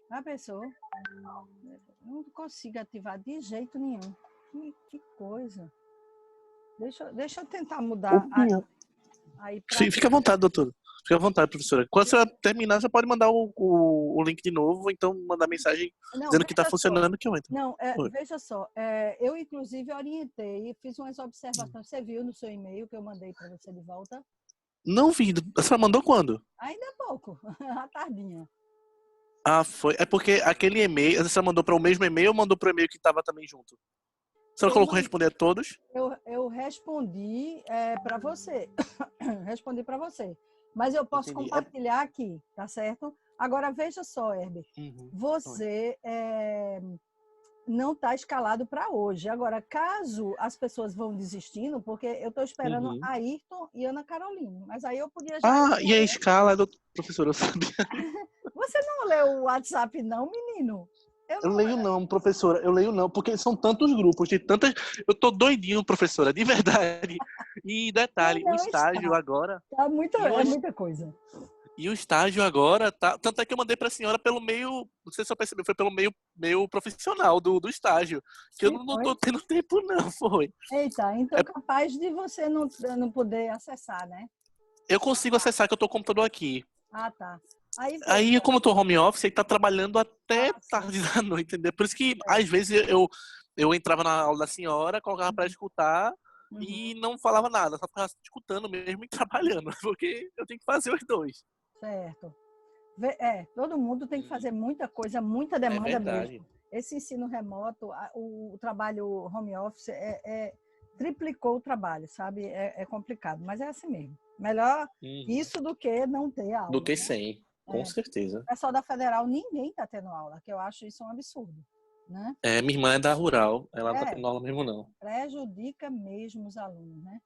A pessoa não consigo ativar de jeito nenhum. Que coisa. Deixa eu tentar mudar aí para. Fica à vontade, doutor. Fica à vontade, professora. Quando você terminar, você pode mandar o link de novo, ou então mandar mensagem Não, dizendo que está veja só. funcionando que eu entro. Não, veja só. Eu, inclusive, orientei, fiz umas observações. Você viu no seu e-mail que eu mandei para você de volta? Não vi. Você mandou quando? Ainda há pouco, à tardinha. Ah, foi. É porque aquele e-mail, você mandou para o mesmo e-mail ou mandou para o e-mail que estava também junto? Você não colocou responder a todos? Eu respondi para você. Respondi para você. Mas eu posso Entendi. compartilhar aqui, tá certo? Agora, veja só, Herbert. Uhum. Você não está escalado para hoje. Agora, caso as pessoas vão desistindo, porque eu estou esperando Uhum. Ayrton e Ana Carolina, mas aí eu podia já... Ah, e a escala do professor, eu sabia. Você não leu o WhatsApp, não, menino? Eu leio não, professora, eu leio não, porque são tantos grupos, tem tantas. Eu tô doidinho, professora, de verdade. E detalhe, o Não estágio está. agora. É muita coisa. E o estágio agora tá. Tanto é que eu mandei pra senhora pelo meio. Não sei se você percebeu, foi pelo meio profissional do estágio. Que eu Sim, não foi. tô tendo tempo, não, foi. Eita, então É, capaz de você não poder acessar, né? eu consigo acessar que eu tô com o computador aqui. Ah, tá. Aí Aí, veja. como eu tô home office, ele tá trabalhando até Ah, sim. tarde da noite, entendeu? Por isso que, É. às vezes, eu entrava na aula da senhora, colocava pra escutar Uhum. e não falava nada, só ficava escutando mesmo e trabalhando, porque eu tenho que fazer os dois. Certo. Todo mundo tem que fazer muita coisa, muita É demanda verdade. mesmo. Esse ensino remoto, o trabalho home office triplicou o trabalho, sabe? É complicado, mas é assim mesmo. Melhor Uhum. isso do que não ter Do aula, que né? 100, com certeza. O pessoal da Federal, ninguém está tendo aula, que eu acho isso um absurdo, né? É, minha irmã é da Rural, ela não tá É, tendo aula mesmo, não. prejudica mesmo os alunos, né?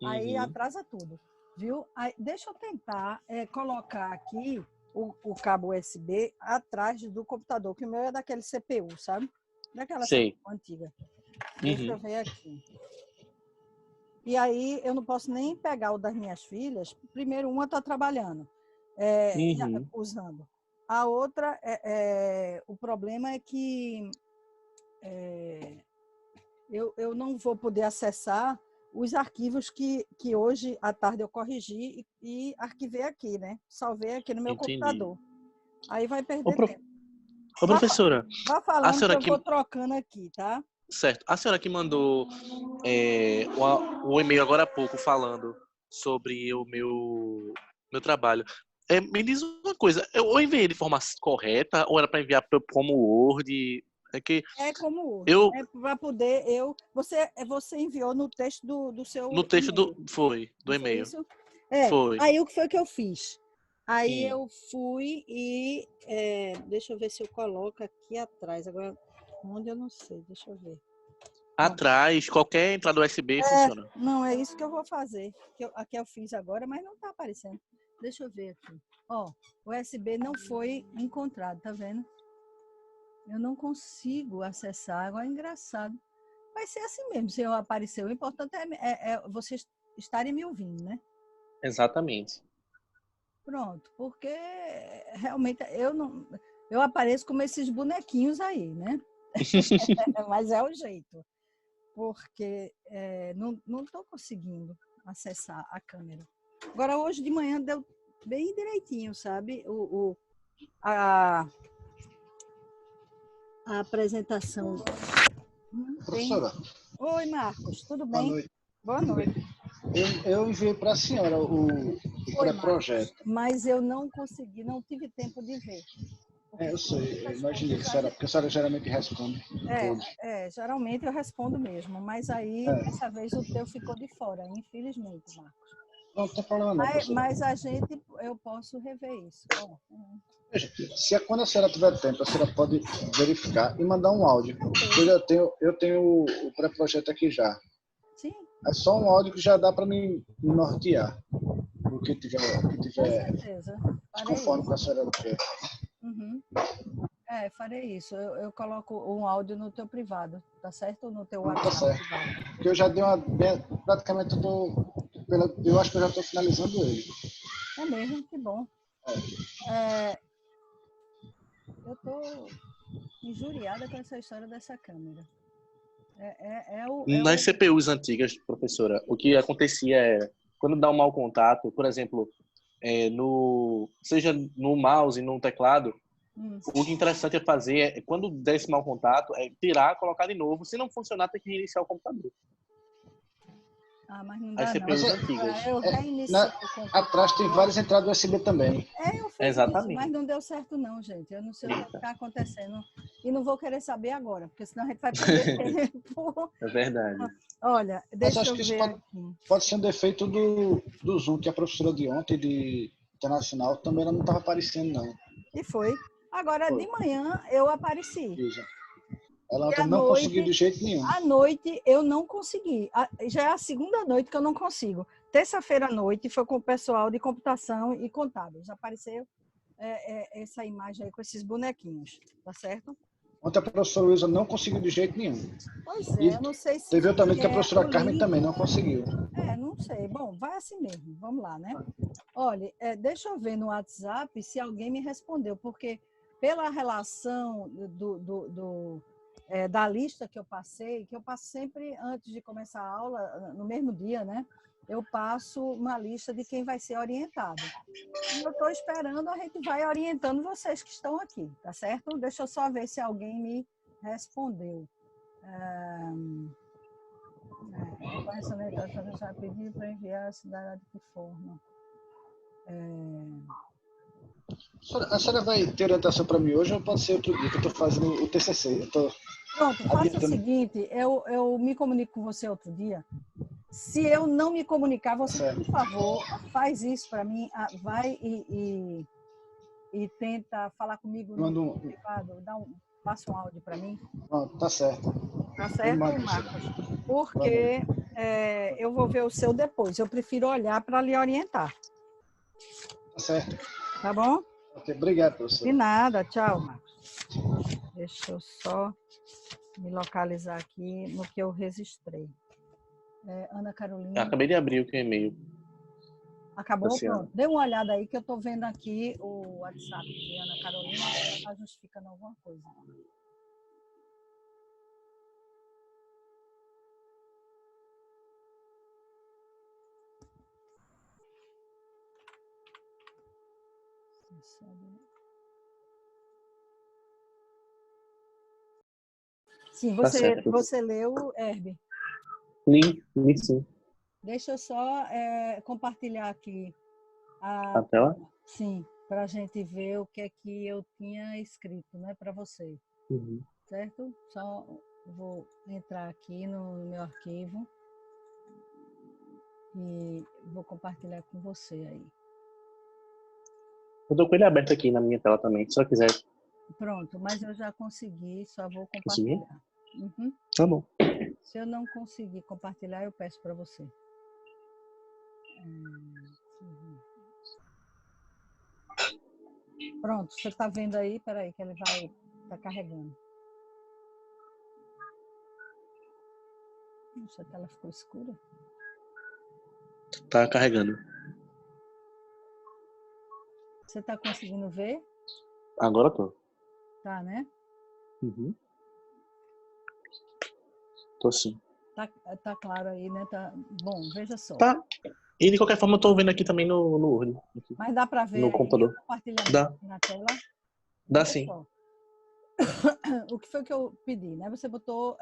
Aí Uhum. atrasa tudo, viu? Aí, deixa eu tentar colocar aqui o cabo USB atrás do computador, que o meu é daquele CPU, sabe? Daquela Sei. CPU antiga. Deixa eu Uhum. ver aqui. E aí eu não posso nem pegar o das minhas filhas. Primeiro, uma está trabalhando, Uhum. usando. A outra, o problema é que eu não vou poder acessar os arquivos que hoje à tarde eu corrigi e arquivei aqui, né? Salvei aqui no meu Entendi. computador. Aí vai Ô, perder pro- tempo. Ô, Vá, professora, vá a falando que senhora eu que. vou trocando aqui, tá? Certo. A senhora que mandou o e-mail agora há pouco falando sobre o meu trabalho. Me diz uma coisa, eu enviei de forma correta ou era para enviar como Word? É que É como Word. eu, É para poder você enviou no texto do no seu texto e-mail. do Não foi e-mail, isso? foi. Aí o que foi que eu fiz? Aí Hum. eu fui e deixa eu ver se eu coloco aqui atrás. Agora, onde eu não sei, deixa eu ver. Pronto. Atrás, qualquer entrada USB funciona. Não, é isso que eu vou fazer. Aqui eu fiz agora, mas não está aparecendo. Deixa eu ver aqui. Ó, o USB não foi encontrado, tá vendo? Eu não consigo acessar. Agora é engraçado. Vai ser assim mesmo, se eu aparecer. O importante é vocês estarem me ouvindo, né? Exatamente. Pronto, porque realmente eu apareço como esses bonequinhos aí, né? Mas é o jeito, porque não estou conseguindo acessar a câmera. Agora, hoje de manhã deu bem direitinho, sabe? A, a apresentação. Professora, Oi, Marcos, tudo boa bem? noite. Boa Tudo bem? noite. Eu enviei para a senhora o Oi, Marcos. pré-projeto. Mas eu não consegui, não tive tempo de ver. Porque Eu são sei, eu muitas imaginei coisas. que a senhora, porque a senhora geralmente responde todos. Geralmente eu respondo mesmo, mas aí É, dessa vez o teu ficou de fora, infelizmente, Marcos. não tem problema não, professora. Mas eu posso rever isso. Ó, Veja, quando a senhora tiver tempo, a senhora pode verificar e mandar um áudio. certeza. Eu tenho o pré-projeto aqui já. Sim, É só um áudio que já dá para me nortear. O que com tiver certeza. Farei desconforme com isso. a senhora quer. Uhum. Farei isso. Eu coloco um áudio no teu privado, tá certo? No teu Não tá WhatsApp certo. privado. Porque eu já dei praticamente eu acho que eu já estou finalizando ele. É mesmo, que bom. Eu estou injuriada com essa história dessa câmera. Nas CPUs antigas, professora, o que acontecia é, quando dá um mau contato, por exemplo, seja no mouse, no teclado, o que é interessante é fazer, quando der esse mau contato, é tirar, colocar de novo. Se não funcionar, tem que reiniciar o computador. Mas não As dá não. CPUs antigas. Eu reiniciei o computador. Atrás tem várias entradas USB também. Eu fiz Exatamente. isso, mas não deu certo não, gente. Eu não sei o que está acontecendo. E não vou querer saber agora, porque senão a gente vai perder tempo. É verdade. Olha, deixa eu ver aqui. Pode ser um defeito do Zoom, que a professora de ontem, de internacional, também ela não estava aparecendo, não. E foi. Agora, de manhã, eu apareci. Isso. Ela ontem não conseguiu de jeito nenhum. À noite, eu não consegui. Já é a segunda noite que eu não consigo. Terça-feira à noite foi com o pessoal de computação e contábeis. Apareceu essa imagem aí com esses bonequinhos, tá certo? Ontem a professora Luísa não conseguiu de jeito nenhum. Pois é, eu não sei se... Teve também que a professora Carmen também não conseguiu. Não sei. Bom, vai assim mesmo. Vamos lá, né? Olha, deixa eu ver no WhatsApp se alguém me respondeu, porque pela relação da lista que eu passo sempre antes de começar a aula, no mesmo dia, né? Eu passo uma lista de quem vai ser orientado. E eu estou esperando, a gente vai orientando vocês que estão aqui, tá certo? Deixa eu só ver se alguém me respondeu. Eu já pedi para enviar a cidade de que forma. A senhora vai ter orientação para mim hoje ou pode ser outro dia que eu estou fazendo o TCC? Pronto, faça o seguinte, eu me comunico com você outro dia. Se eu não me comunicar, você, por favor, faz isso para mim, vai e tenta falar comigo no privado, passa um áudio para mim. Pronto, tá certo. Tá certo, Marcos? Porque eu vou ver o seu depois. Eu prefiro olhar para lhe orientar. Tá certo. Tá bom? Ok, obrigado, professor. De nada, tchau, Marcos. Deixa eu só me localizar aqui no que eu registrei. Ana Carolina. Acabei de abrir o e-mail. Acabou? Pronto. Dê uma olhada aí que eu estou vendo aqui o WhatsApp de Ana Carolina. Ela está justificando alguma coisa. Sim, você leu, Herbie? Li sim. Deixa eu só compartilhar aqui a tela. Sim, para a gente ver o que é que eu tinha escrito, né, para você. Uhum. Certo? Só vou entrar aqui no meu arquivo e vou compartilhar com você aí. Eu estou com ele aberto aqui na minha tela também, se você quiser. Pronto, mas eu já consegui, só vou compartilhar. Uhum. Tá bom. Se eu não conseguir compartilhar, eu peço para você. Pronto, você está vendo aí? Peraí, que ele vai estar carregando. Nossa, a tela ficou escura. Tá carregando. Você está conseguindo ver? Agora tô. Tá, né? Uhum. Tô sim. Tá claro aí, né? Tá... Bom, veja só. Tá. E de qualquer forma eu tô vendo aqui também no Word. Mas dá para ver no computador. O compartilhamento dá. Na tela? Dá sim. Só. O que foi que eu pedi, né? Você botou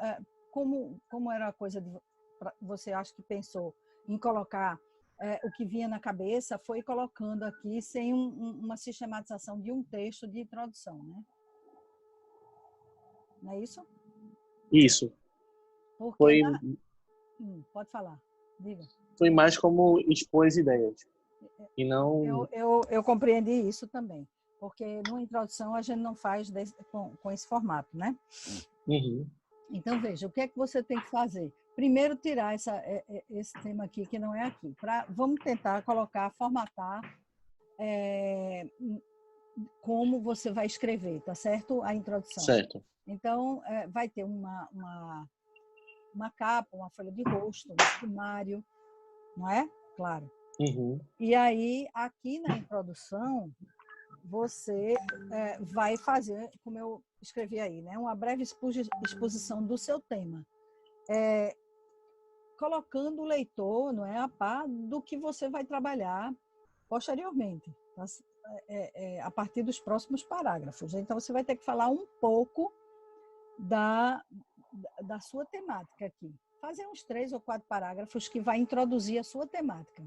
como era a coisa de você acha que pensou em colocar o que vinha na cabeça, foi colocando aqui sem uma sistematização de um texto de introdução, né? Não é isso? Isso. Porque foi pode falar, diga. Foi mais como expor as ideias. E não... Eu compreendi isso também. Porque numa introdução a gente não faz com esse formato, né? Uhum. Então, veja, o que é que você tem que fazer? Primeiro, tirar esse tema aqui, que não é aqui. Vamos tentar formatar como você vai escrever, tá certo? A introdução. Certo. Então, vai ter uma capa, uma folha de rosto, um sumário, não é? Claro. Uhum. E aí, aqui na introdução, você vai fazer, como eu escrevi aí, né, uma breve exposição do seu tema, colocando o leitor, não é, a par do que você vai trabalhar posteriormente, tá? A partir dos próximos parágrafos. Então, você vai ter que falar um pouco da sua temática aqui. Fazer uns 3 ou 4 parágrafos que vai introduzir a sua temática.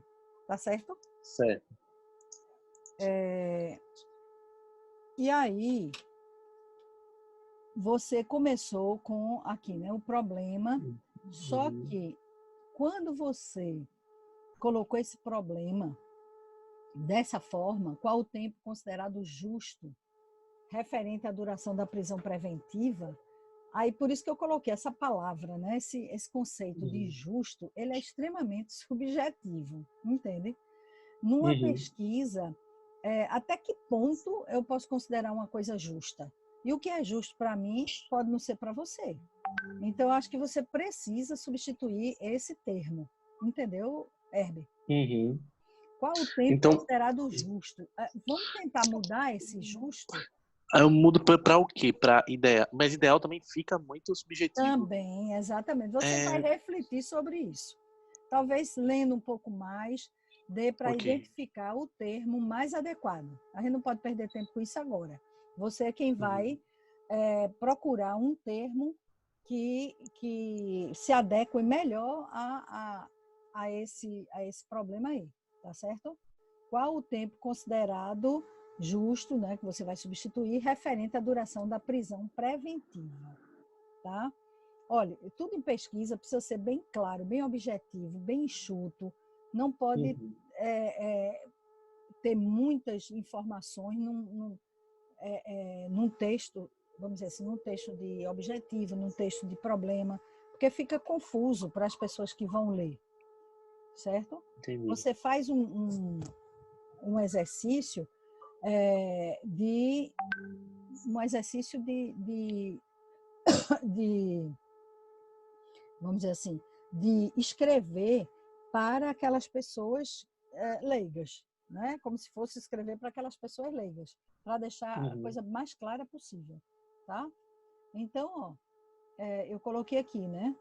Tá certo? Certo. E aí, você começou com aqui, né, o problema, só que quando você colocou esse problema dessa forma, qual o tempo considerado justo referente à duração da prisão preventiva, aí por isso que eu coloquei essa palavra, né? Esse conceito de justo, ele é extremamente subjetivo, entende? Numa pesquisa, até que ponto eu posso considerar uma coisa justa? E o que é justo para mim pode não ser para você. Então, eu acho que você precisa substituir esse termo, entendeu, Herbert? Qual o tempo Então, considerado justo? Vamos tentar mudar esse justo? eu mudo para o quê? Para ideia. Mas ideal também fica muito subjetivo. Também, exatamente. Você vai refletir sobre isso. Talvez lendo um pouco mais, dê para identificar o termo mais adequado. A gente não pode perder tempo com isso agora. Você é quem vai procurar um termo que se adeque melhor a esse problema aí, tá certo? Qual o tempo considerado justo, né, que você vai substituir, referente à duração da prisão preventiva, tá? Olha, tudo em pesquisa precisa ser bem claro, bem objetivo, bem enxuto, não pode ter muitas informações num texto, vamos dizer assim, num texto de objetivo, num texto de problema, porque fica confuso para as pessoas que vão ler, certo? Entendi. Você faz um exercício de vamos dizer assim, de escrever para aquelas pessoas leigas, né? Como se fosse escrever para aquelas pessoas leigas, para deixar a coisa mais clara possível, tá? Então, ó, eu coloquei aqui, né,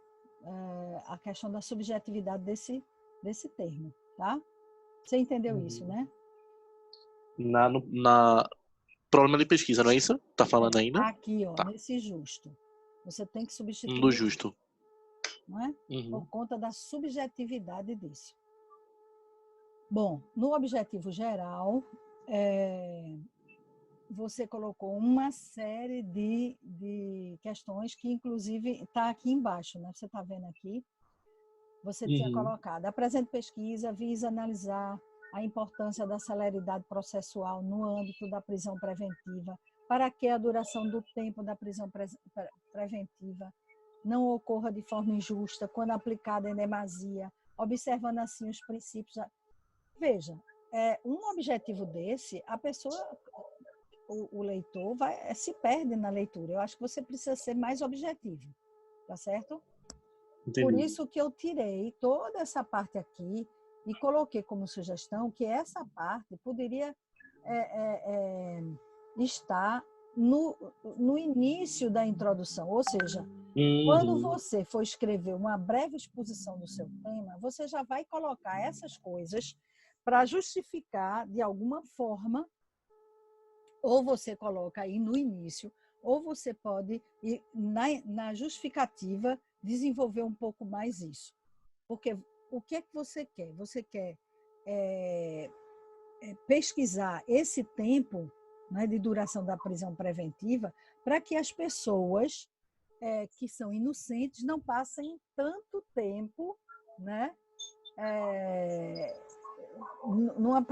a questão da subjetividade desse termo, tá? Você entendeu isso, né? Na problema de pesquisa, não é isso? Tá falando ainda? Aqui, ó, Tá. nesse justo. Você tem que substituir No justo. não é? Por conta da subjetividade disso. Bom, no objetivo geral, você colocou uma série de questões que, inclusive, está aqui embaixo, né? Você está vendo aqui? Você tinha colocado. A presente pesquisa visa analisar a importância da celeridade processual no âmbito da prisão preventiva, para que a duração do tempo da prisão preventiva não ocorra de forma injusta, quando aplicada em demasia, observando assim os princípios. Veja, um objetivo desse, a pessoa, o leitor, se perde na leitura. Eu acho que você precisa ser mais objetivo, tá certo? Entendi. Por isso que eu tirei toda essa parte aqui e coloquei como sugestão que essa parte poderia estar no início da introdução, ou seja, quando você for escrever uma breve exposição do seu tema, você já vai colocar essas coisas para justificar de alguma forma, ou você coloca aí no início, ou você pode, na justificativa, desenvolver um pouco mais isso. Porque o que é que você quer? Você quer pesquisar esse tempo, né, de duração da prisão preventiva para que as pessoas que são inocentes não passem tanto tempo, né,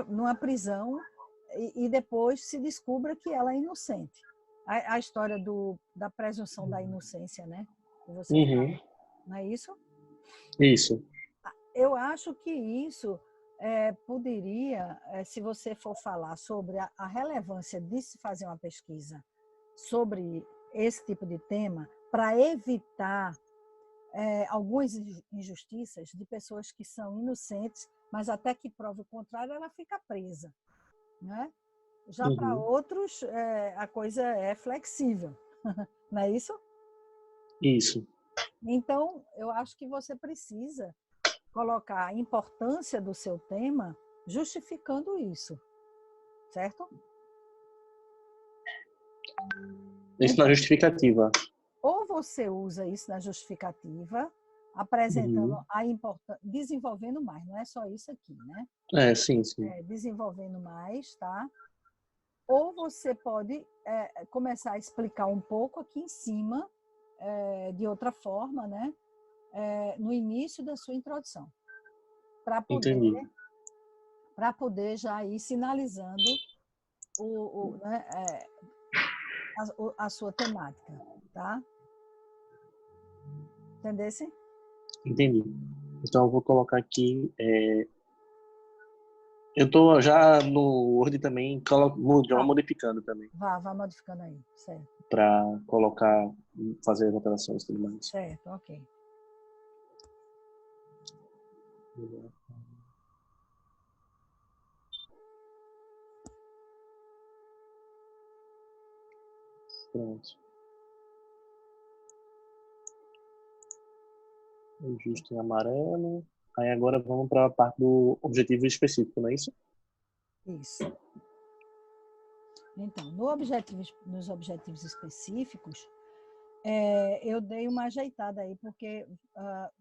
numa prisão e depois se descubra que ela é inocente. A história da presunção da inocência, né? Que você fala, não é isso? Isso. Eu acho que isso poderia, se você for falar sobre a relevância de se fazer uma pesquisa sobre esse tipo de tema, para evitar algumas injustiças de pessoas que são inocentes, mas até que prove o contrário, ela fica presa, né? Já para outros, a coisa é flexível, não é isso? Isso. Então, eu acho que você precisa colocar a importância do seu tema justificando isso, certo? Isso na justificativa. Ou você usa isso na justificativa, apresentando Uhum. a importância, desenvolvendo mais, não é só isso aqui, né? Sim, sim. Desenvolvendo mais, tá? Ou você pode começar a explicar um pouco aqui em cima, de outra forma, né? No início da sua introdução, para Entendi. poder já ir sinalizando a sua temática, tá? Entendesse? Entendi. Então, eu vou colocar aqui. Eu tô já no Word também, já modificando também. Vá modificando aí, certo. Para colocar, fazer as alterações e tudo mais. Certo, ok. Pronto. O justo em amarelo. Aí agora vamos para a parte do objetivo específico, não é isso? Isso. Então, nos objetivos específicos, eu dei uma ajeitada aí, porque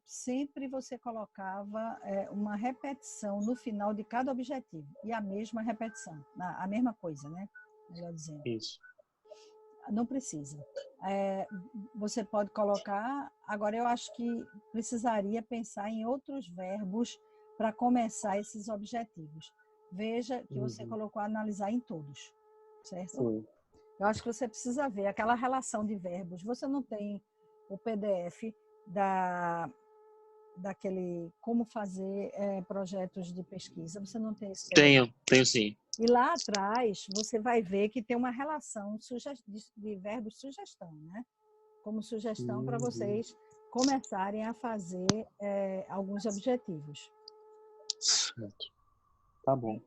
sempre você colocava uma repetição no final de cada objetivo, e a mesma repetição, a mesma coisa, né? Melhor dizendo. Isso. Não precisa. Você pode colocar. Agora, eu acho que precisaria pensar em outros verbos para começar esses objetivos. Veja que você colocou analisar em todos, certo? Sim. Eu acho que você precisa ver aquela relação de verbos. Você não tem o PDF daquele como fazer projetos de pesquisa. Você não tem esse PDF. Tenho sim. E lá atrás, você vai ver que tem uma relação de verbos sugestão, né? Como sugestão para vocês começarem a fazer alguns objetivos. Certo. Tá bom.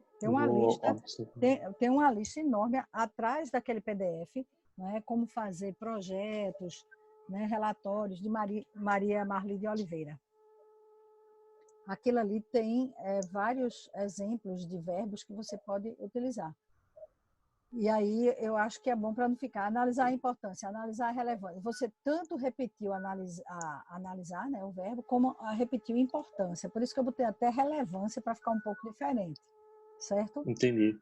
Tem uma lista enorme atrás daquele PDF, né? Como fazer projetos, né? Relatórios de Maria Marli de Oliveira. Aquilo ali tem vários exemplos de verbos que você pode utilizar. E aí eu acho que é bom para não ficar analisar a importância, analisar a relevância. Você tanto repetiu analisar, né, o verbo, como repetiu importância. Por isso que eu botei até relevância para ficar um pouco diferente, certo? Entendi.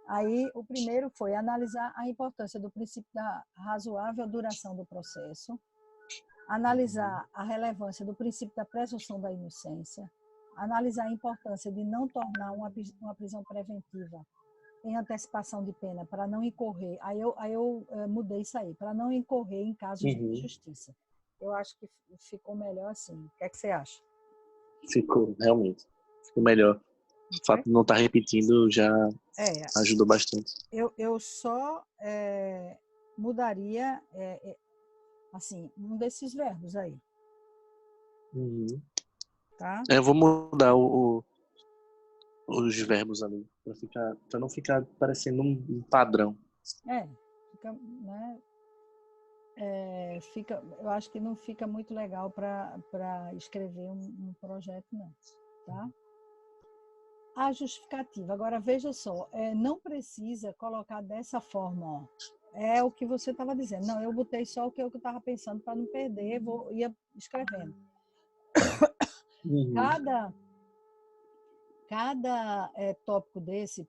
Aí o primeiro foi analisar a importância do princípio da razoável duração do processo, analisar a relevância do princípio da presunção da inocência, analisar a importância de não tornar uma prisão preventiva em antecipação de pena, para não incorrer. Aí eu mudei isso aí, para não incorrer em casos de injustiça. Eu acho que ficou melhor assim. O que é que você acha? Ficou, realmente. Ficou melhor. O fato de não estar repetindo já ajudou bastante. Eu só mudaria assim, um desses verbos aí. Tá? Eu vou mudar os verbos ali, para não ficar parecendo um padrão. Fica, né? Eu acho que não fica muito legal para escrever um projeto, não. Tá? A justificativa. Agora, veja só, não precisa colocar dessa forma, ó. É o que você estava dizendo. Não, eu botei só o que eu estava pensando para não perder, ia escrevendo. Cada tópico desse,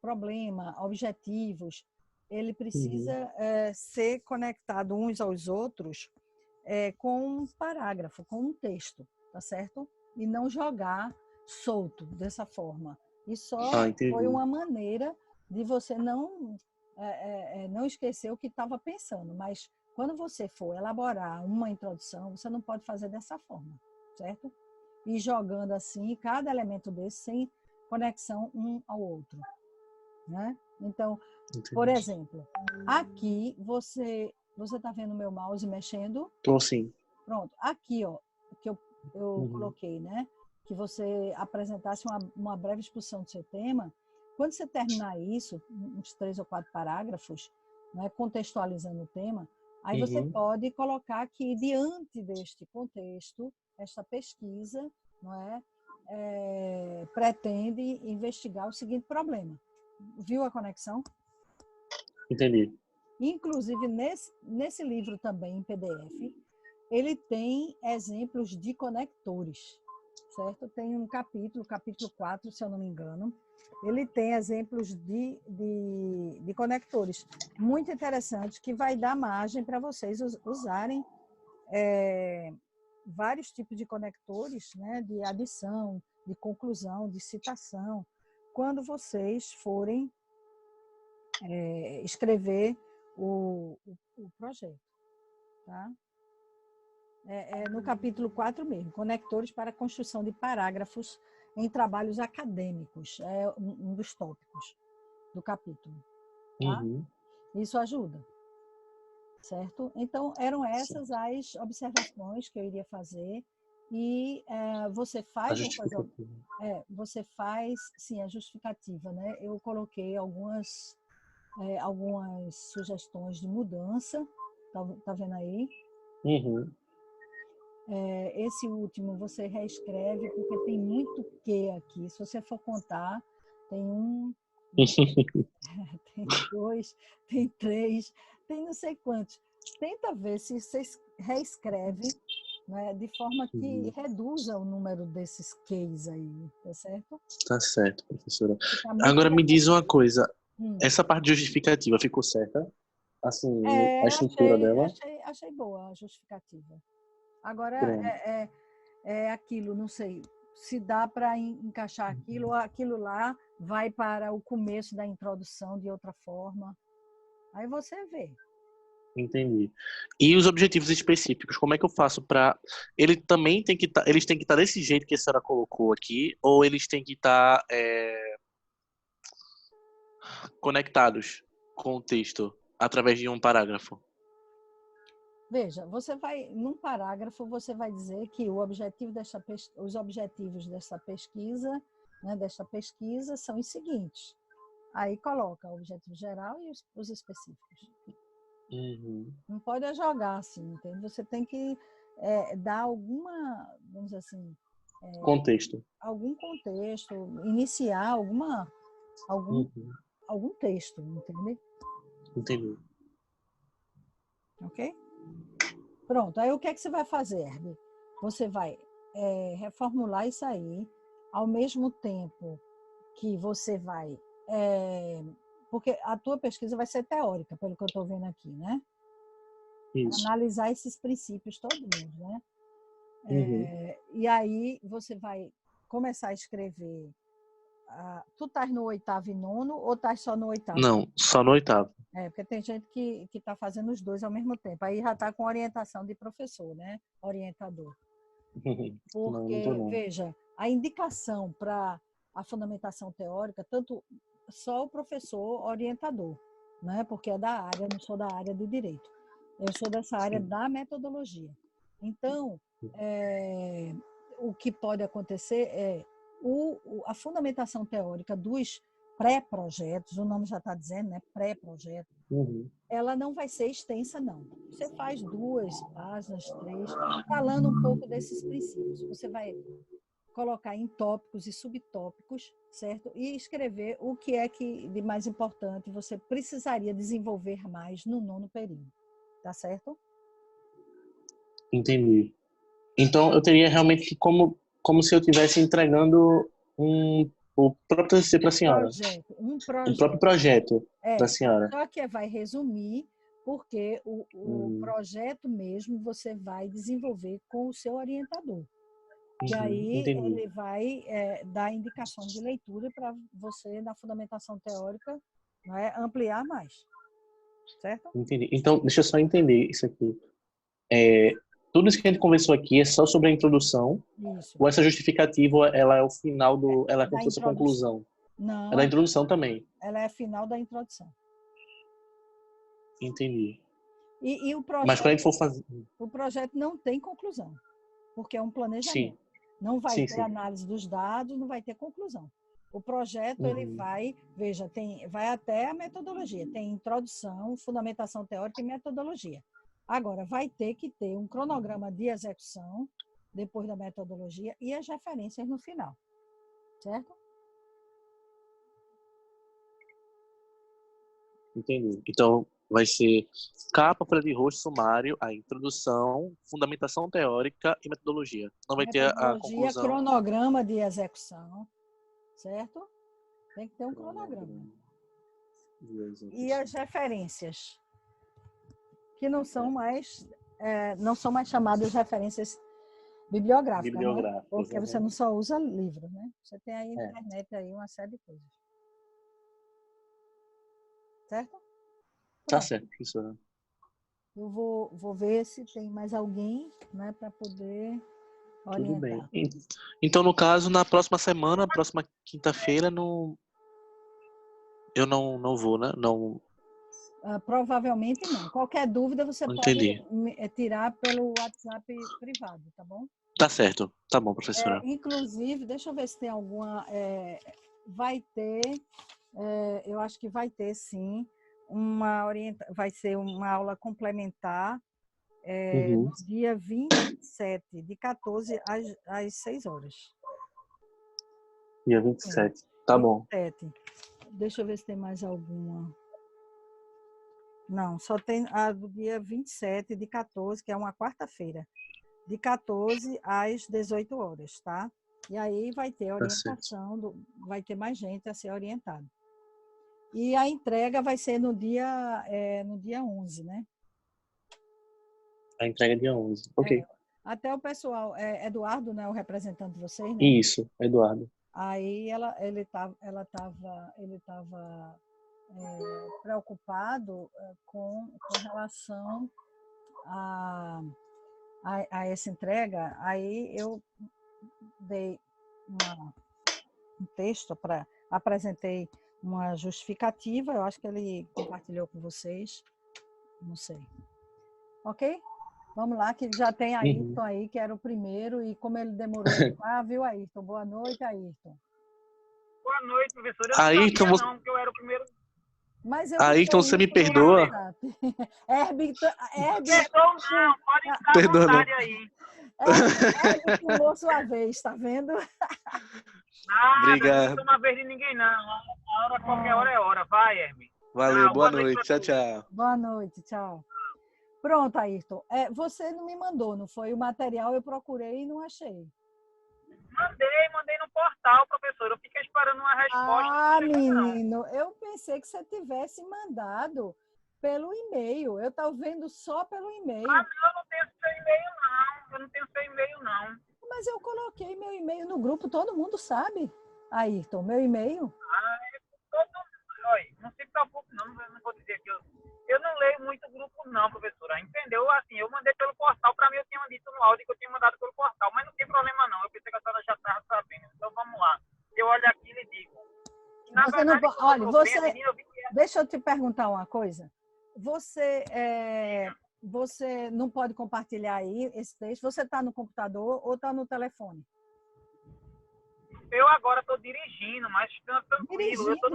problema, objetivos, ele precisa ser conectado uns aos outros com um parágrafo, com um texto, tá certo? E não jogar solto dessa forma. E só foi uma maneira de você não esquecer o que estava pensando. Mas quando você for elaborar uma introdução, você não pode fazer dessa forma, certo? E jogando assim, cada elemento desse sem conexão um ao outro, né? Então, por exemplo, aqui você está vendo o meu mouse mexendo? Tô sim. Pronto, aqui, ó, que eu coloquei, né? Que você apresentasse uma breve exposição do seu tema. Quando você terminar isso, uns 3 ou 4 parágrafos, né, contextualizando o tema, aí você Uhum. pode colocar que, diante deste contexto, esta pesquisa, não é, pretende investigar o seguinte problema. Viu a conexão? Entendi. Inclusive, nesse livro também, em PDF, ele tem exemplos de conectores, certo? Tem um capítulo 4, se eu não me engano, ele tem exemplos de conectores muito interessantes, que vai dar margem para vocês usarem vários tipos de conectores, né, de adição, de conclusão, de citação, quando vocês forem escrever o projeto. Tá? No capítulo 4 mesmo, conectores para a construção de parágrafos em trabalhos acadêmicos, é um dos tópicos do capítulo. Tá? Uhum. Isso ajuda, certo? Então, eram essas as observações que eu iria fazer, e você faz sim, a justificativa, né? Eu coloquei algumas sugestões de mudança, tá vendo aí? Uhum. Esse último você reescreve, porque tem muito que aqui. Se você for contar, tem tem 2, tem 3, tem não sei quantos. Tenta ver se você reescreve, né, de forma que reduza o número desses Qs aí, tá certo? Tá certo, professora. Fica muito Agora me diz uma coisa. Hum. Essa parte justificativa ficou certa? Assim, a estrutura dela? Achei boa a justificativa. Agora, Pronto. aquilo, não sei, se dá para encaixar aquilo, ou aquilo lá vai para o começo da introdução de outra forma. Aí você vê. Entendi. E os objetivos específicos, como é que eu faço para ele também tem que eles têm que estar desse jeito que a senhora colocou aqui, ou eles têm que estar conectados com o texto através de um parágrafo? Veja, num parágrafo, você vai dizer que os objetivos dessa pesquisa, né, são os seguintes. Aí coloca o objetivo geral e os específicos. Uhum. Não pode jogar assim, entende? Você tem que dar alguma, vamos dizer assim, Contexto. algum contexto, iniciar algum texto, entende? Entendi. Ok? Pronto, aí o que é que você vai fazer, Herbie? Você vai reformular isso aí, ao mesmo tempo que você vai... porque a tua pesquisa vai ser teórica, pelo que eu estou vendo aqui, né? Isso. Analisar esses princípios todos, né? E aí você vai começar a escrever... tu estás no 8º e 9º ou estás só no 8º? Não, só no 8º. Porque tem gente que está fazendo os dois ao mesmo tempo. Aí já está com orientação de professor, né? Orientador. Não, não tô Porque, não. veja, a indicação para a fundamentação teórica, tanto só o professor orientador, né? Porque é da área, não sou da área de direito. Eu sou dessa área da metodologia. Então, o que pode acontecer é a fundamentação teórica dos pré-projetos, o nome já está dizendo, né? Pré-projeto, ela não vai ser extensa, não. Você faz 2 páginas, 3, falando um pouco desses princípios. Você vai colocar em tópicos e subtópicos, certo? E escrever o que é que de mais importante você precisaria desenvolver mais no 9º período. Tá certo? Entendi. Então eu teria realmente que como se eu estivesse entregando o próprio TCC para a senhora. Um Um próprio projeto para a senhora. Só que vai resumir, porque o projeto mesmo você vai desenvolver com o seu orientador. E aí Entendi. ele vai dar indicação de leitura para você, na fundamentação teórica, ampliar mais. Certo? Entendi. Então, deixa eu só entender isso aqui. Tudo isso que a gente conversou aqui é só sobre a introdução? Isso. Ou essa justificativa, ela é o final ela é como se fosse a conclusão? Não. É da introdução também? Ela é a final da introdução. Entendi. E o projeto, mas quando a gente for fazer... O projeto não tem conclusão, porque é um planejamento. Sim. Não vai ter análise dos dados, não vai ter conclusão. O projeto, ele vai, veja, vai até a metodologia. Tem introdução, fundamentação teórica e metodologia. Agora, vai ter que ter um cronograma de execução, depois da metodologia, e as referências no final. Certo? Entendi. Então, vai ser capa, folha de rosto, sumário, a introdução, fundamentação teórica e metodologia. Não vai ter a Metodologia, conclusão. cronograma de execução, certo? Tem que ter um cronograma. E as referências, que não são mais chamadas referências bibliográficas, né? Porque você não só usa livro, né? Você tem aí na internet aí uma série de coisas. Certo? Tá certo, professora. Eu vou ver se tem mais alguém, né, para poder orientar. Tudo bem. Então, no caso, na próxima semana, próxima quinta-feira, eu não vou, né? Não. Provavelmente não. Qualquer dúvida você Entendi. pode tirar pelo WhatsApp privado, tá bom? Tá certo. Tá bom, professora. Inclusive, deixa eu ver se tem alguma... vai ter... eu acho que vai ter, sim, vai ser uma aula complementar no dia 27, de 14 às 6 horas. Dia 27. Tá bom. 27. Deixa eu ver se tem mais alguma. Não, só tem a do dia 27 de 14, que é uma quarta-feira, de 14 às 18 horas, tá? E aí vai ter orientação, vai ter mais gente a ser orientada. E a entrega vai ser no dia 11, né? A entrega é dia 11. Ok. Até o pessoal, Eduardo, né, o representante de vocês, né? Isso, Eduardo. Aí ele estava preocupado com relação a essa entrega. Aí eu dei um texto, apresentei uma justificativa, eu acho que ele compartilhou com vocês, não sei. Ok? Vamos lá, que já tem Ayrton aí, que era o primeiro, e como ele demorou, viu, Ayrton? Boa noite, Ayrton. Boa noite, professor. Eu não sabia, não, que eu era o primeiro. Mas eu Ayrton, você me perdoa? Herbert, Perdão, não, pode ficar à vontade aí. Herbert pulou sua vez, tá vendo? Obrigado. Não toma vez de ninguém, não. Qualquer hora é hora. Vai, Herbert. Valeu, boa noite. Tchau, tchau. Boa noite, tchau. Pronto, Ayrton. Você não me mandou, não foi? O material eu procurei e não achei. Mandei no portal, professor. Eu fiquei esperando uma resposta. Menino, eu pensei que você tivesse mandado pelo e-mail. Eu estou vendo só pelo e-mail. Não, eu não tenho seu e-mail, não. Eu não tenho seu e-mail, não. Mas eu coloquei meu e-mail no grupo, todo mundo sabe. Ayrton, meu e-mail. Olha, não se preocupe, não vou dizer que eu não leio muito grupo, não, professora. Entendeu? Assim, eu mandei pelo portal. Para mim, eu tinha dito no áudio que eu tinha mandado pelo portal. Mas não tem problema, não. Eu pensei que a senhora já estava sabendo. Então, vamos lá. Eu olho aqui e lhe digo. Deixa eu te perguntar uma coisa. Você não pode compartilhar aí esse texto? Você está no computador ou está no telefone? Eu agora estou dirigindo, mas tranquilo. Mas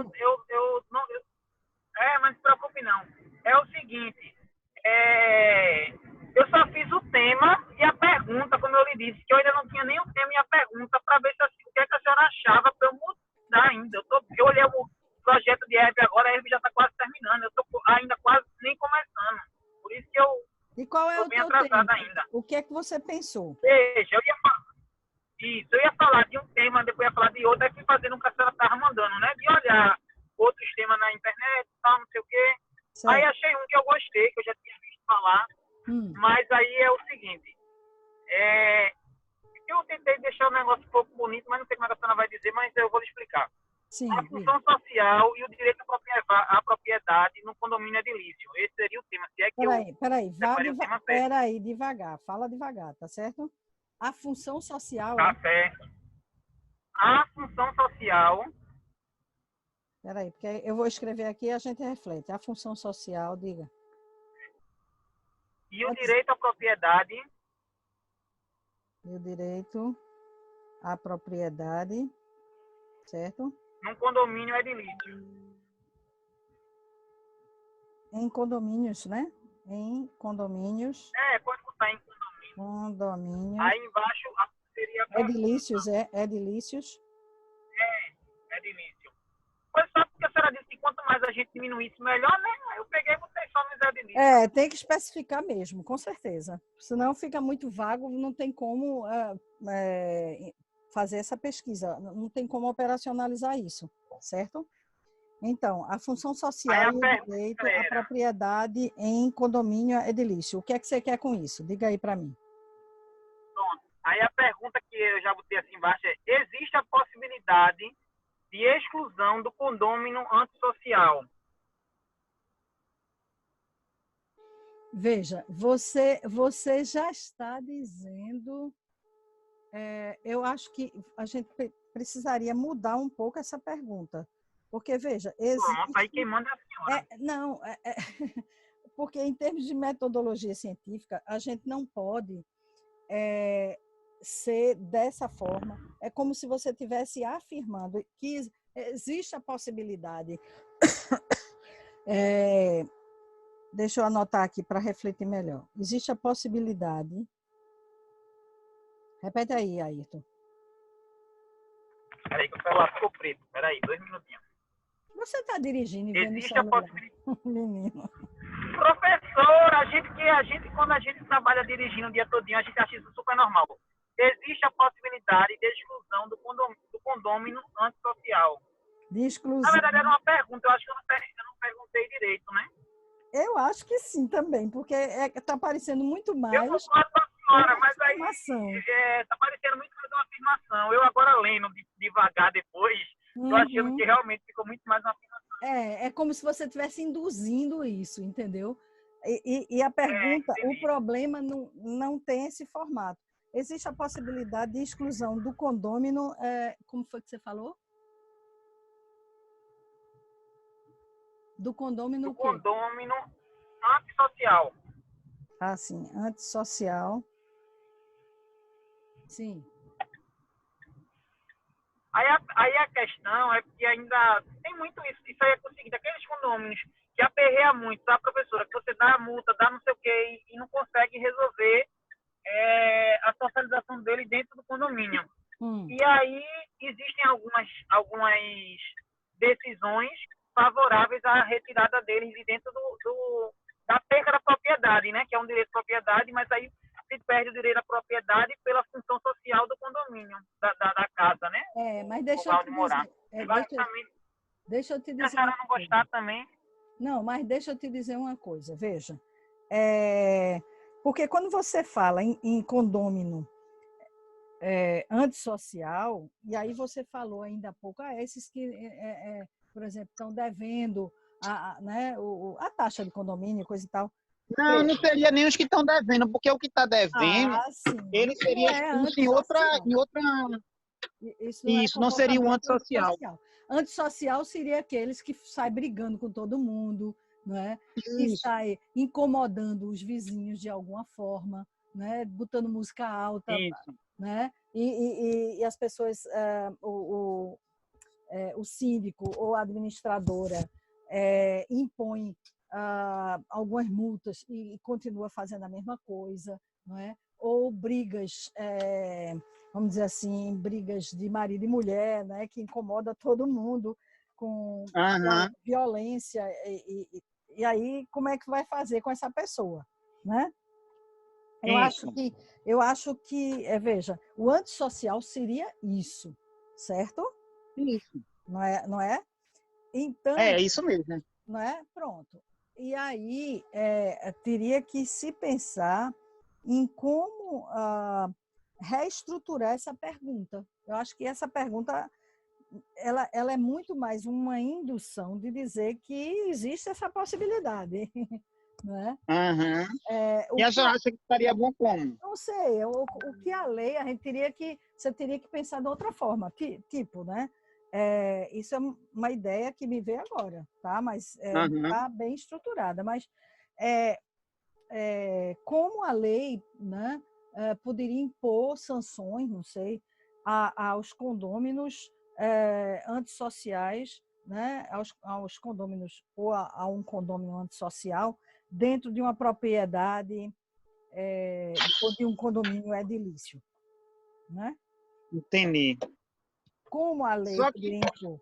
não se preocupe, não. É o seguinte, eu só fiz o tema e a pergunta, como eu lhe disse, que eu ainda não tinha nem o tema e a pergunta, para ver o que a senhora achava para eu mudar ainda. Eu olhei o projeto de Herbert agora, a Herbert já está quase terminando, eu estou ainda quase nem começando. Por isso que eu estou bem atrasada ainda. O que é que você pensou? Veja, eu ia falar de um tema, depois ia falar de outro, aí fui fazendo o que a senhora estava mandando, né? De olhar outros temas na internet, tal, não sei o quê. Certo. Aí achei um que eu gostei, que eu já tinha visto falar, mas aí é o seguinte, eu tentei deixar o negócio um pouco bonito, mas não sei como a senhora vai dizer, mas eu vou lhe explicar. Sim, a função social e o direito à propriedade no condomínio edilício. Esse seria o tema. Se é que peraí, devagar, fala devagar, tá certo? A função social... Tá certo. A função social... Peraí, porque eu vou escrever aqui e a gente reflete. A função social, diga. E o direito à propriedade... E o direito à propriedade, certo? num condomínio edilício. Em condomínios, né? Em condomínios. Pode botar em Condomínios. aí embaixo seria Edilícios, edilícios. edilício. Foi só porque a senhora disse que quanto mais a gente diminuísse, melhor, né? Aí eu peguei e botei só nos edilícios. Tem que especificar mesmo, com certeza. Senão fica muito vago, não tem como fazer essa pesquisa, não tem como operacionalizar isso, certo? Então, a função social e o direito à propriedade em condomínio edilício. O que é que você quer com isso? Diga aí para mim. Pronto. Aí a pergunta que eu já botei assim embaixo é: existe a possibilidade de exclusão do condômino antissocial? Veja, você já está dizendo... eu acho que a gente precisaria mudar um pouco essa pergunta. Porque, veja... Pronto, aí quem manda é a senhora. Porque em termos de metodologia científica, a gente não pode ser dessa forma. É como se você estivesse afirmando que existe a possibilidade... deixa eu anotar aqui para refletir melhor. Existe a possibilidade... Repete aí, Ayrton. Peraí que o celular ficou preto. Peraí, 2 minutinhos. Você está dirigindo e vendo o Existe a celular. possibilidade. Menino. Professor, quando a gente trabalha dirigindo o dia todinho, a gente acha isso super normal. Existe a possibilidade de exclusão do condômino antissocial. De exclusão. Na verdade, era uma pergunta. Eu acho que eu não perguntei direito, né? Eu acho que sim também, porque está parecendo muito mais... Eu concordo com a senhora, mas aí afirmação. está parecendo muito mais uma afirmação. Eu agora lendo devagar depois, tô achando que realmente ficou muito mais uma afirmação. É como se você estivesse induzindo isso, entendeu? E a pergunta, o problema não tem esse formato. Existe a possibilidade de exclusão do condômino, como foi que você falou? Do condômino Do condômino antissocial. Ah, sim, antissocial. Sim. Aí a questão é que ainda tem muito isso. Isso aí é o seguinte, aqueles condôminos que aperreia muito, tá, professora? Que você dá a multa, dá não sei o quê, e não consegue resolver a socialização dele dentro do condomínio. E aí existem algumas decisões favoráveis à retirada deles de dentro da perca da propriedade, né? Que é um direito de propriedade, mas aí se perde o direito à propriedade pela função social do condomínio, da casa, né? Mas deixa eu te dizer... deixa eu te dizer... Se a senhora não gostar também... Não, mas deixa eu te dizer uma coisa, veja. Porque quando você fala em condômino antissocial, e aí você falou ainda há pouco, esses que, por exemplo, estão devendo a taxa de condomínio, coisa e tal. Não seria nem os que estão devendo, porque o que está devendo, ele seria expulso em outra... Isso não seria o antissocial. Antissocial seria aqueles que saem brigando com todo mundo, não é? Que saem incomodando os vizinhos de alguma forma, né? Botando música alta, né? E as pessoas, o síndico ou a administradora impõe algumas multas e continua fazendo a mesma coisa, não é? Ou brigas, vamos dizer assim, brigas de marido e mulher, né? Que incomoda todo mundo com violência. E aí, como é que vai fazer com essa pessoa, né? Eu acho que, veja, o antissocial seria isso, certo? Isso. Não é? Então, isso mesmo. Não é? Pronto. E aí, teria que se pensar em como reestruturar essa pergunta. Eu acho que essa pergunta ela é muito mais uma indução de dizer que existe essa possibilidade. Não é? E a senhora acha que estaria bom como? Não sei. O que a lei, você teria que pensar de outra forma. Tipo, né? Isso é uma ideia que me veio agora, tá? Mas está bem estruturada. Mas como a lei, né, poderia impor sanções, não sei, aos condôminos antissociais, né, aos condôminos ou a um condômino antissocial dentro de uma propriedade ou de um condomínio edilício, né? Entendi. Como a lei Só que poderia impor?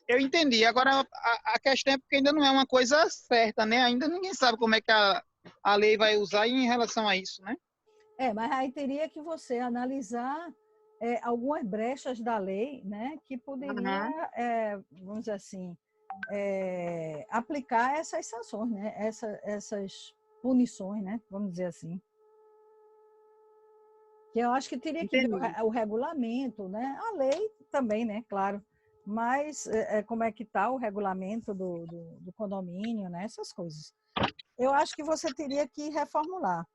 eu entendi. Agora, a questão é porque ainda não é uma coisa certa, né? Ainda ninguém sabe como é que a lei vai usar em relação a isso, né? Mas aí teria que você analisar algumas brechas da lei, né, que poderia, vamos dizer assim, aplicar essas sanções, né, essas punições, né, vamos dizer assim. Que eu acho que teria que vir o regulamento, né, a lei também, né, claro, mas como é que está o regulamento do condomínio, né, essas coisas. Eu acho que você teria que reformular,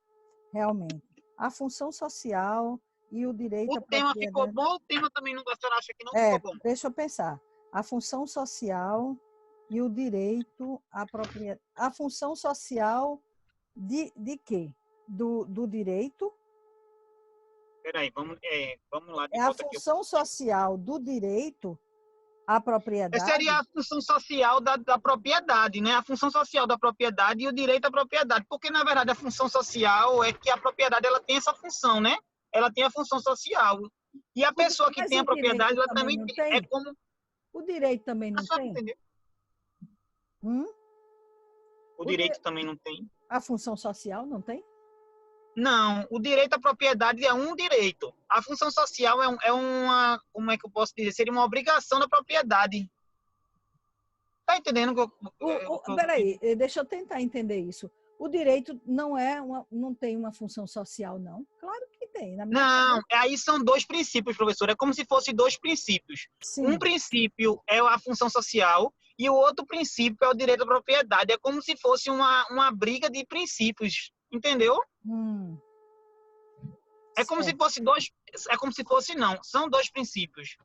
realmente, a função social e o direito à propriedade. O tema ficou bom, o tema também não gostou, acha que não ficou bom. Deixa eu pensar. A função social e o direito à propriedade. A função social de quê? Do direito? Peraí, vamos lá de É a volta aqui. função social do direito à propriedade? Seria a função social da propriedade, né? A função social da propriedade e o direito à propriedade. Porque, na verdade, a função social é que a propriedade ela tem essa função, né? Ela tem a função social. E a pessoa que tem a propriedade, ela também tem. É como... O direito também não tem? Entendeu? O direito também não tem. A função social não tem? Não, o direito à propriedade é um direito. A função social é uma, como é que eu posso dizer? Seria uma obrigação da propriedade. Tá entendendo? Peraí, deixa eu tentar entender isso. O direito não tem uma função social, não? Claro que tem. Não, aí são dois princípios, professor. É como se fossem dois princípios. Sim. Um princípio é a função social e o outro princípio é o direito à propriedade. É como se fosse uma briga de princípios, entendeu? É como se fosse não. São dois princípios.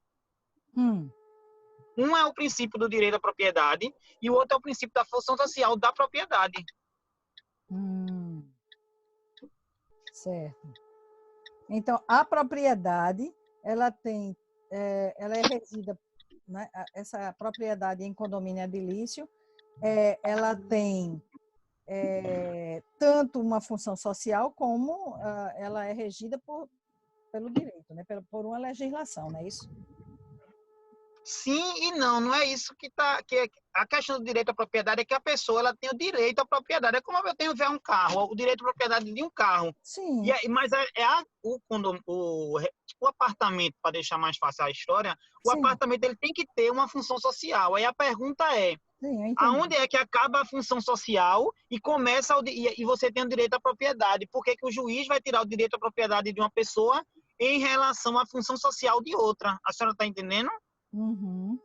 Um é o princípio do direito à propriedade e o outro é o princípio da função social da propriedade. Certo. Então, a propriedade, ela é regida, né? Essa propriedade em condomínio edilício, ela tem tanto uma função social como ela é regida pelo direito, né? Por uma legislação, não é isso? Sim e não, não é isso que a questão do direito à propriedade é que a pessoa ela tem o direito à propriedade. É como eu tenho ver um carro, o direito à propriedade de um carro. Sim. Mas o apartamento, para deixar mais fácil a história, o Sim. apartamento ele tem que ter uma função social. Aí a pergunta é, Sim, aonde é que acaba a função social e começa e você tem o direito à propriedade? Por que o juiz vai tirar o direito à propriedade de uma pessoa em relação à função social de outra? A senhora está entendendo? Uhum.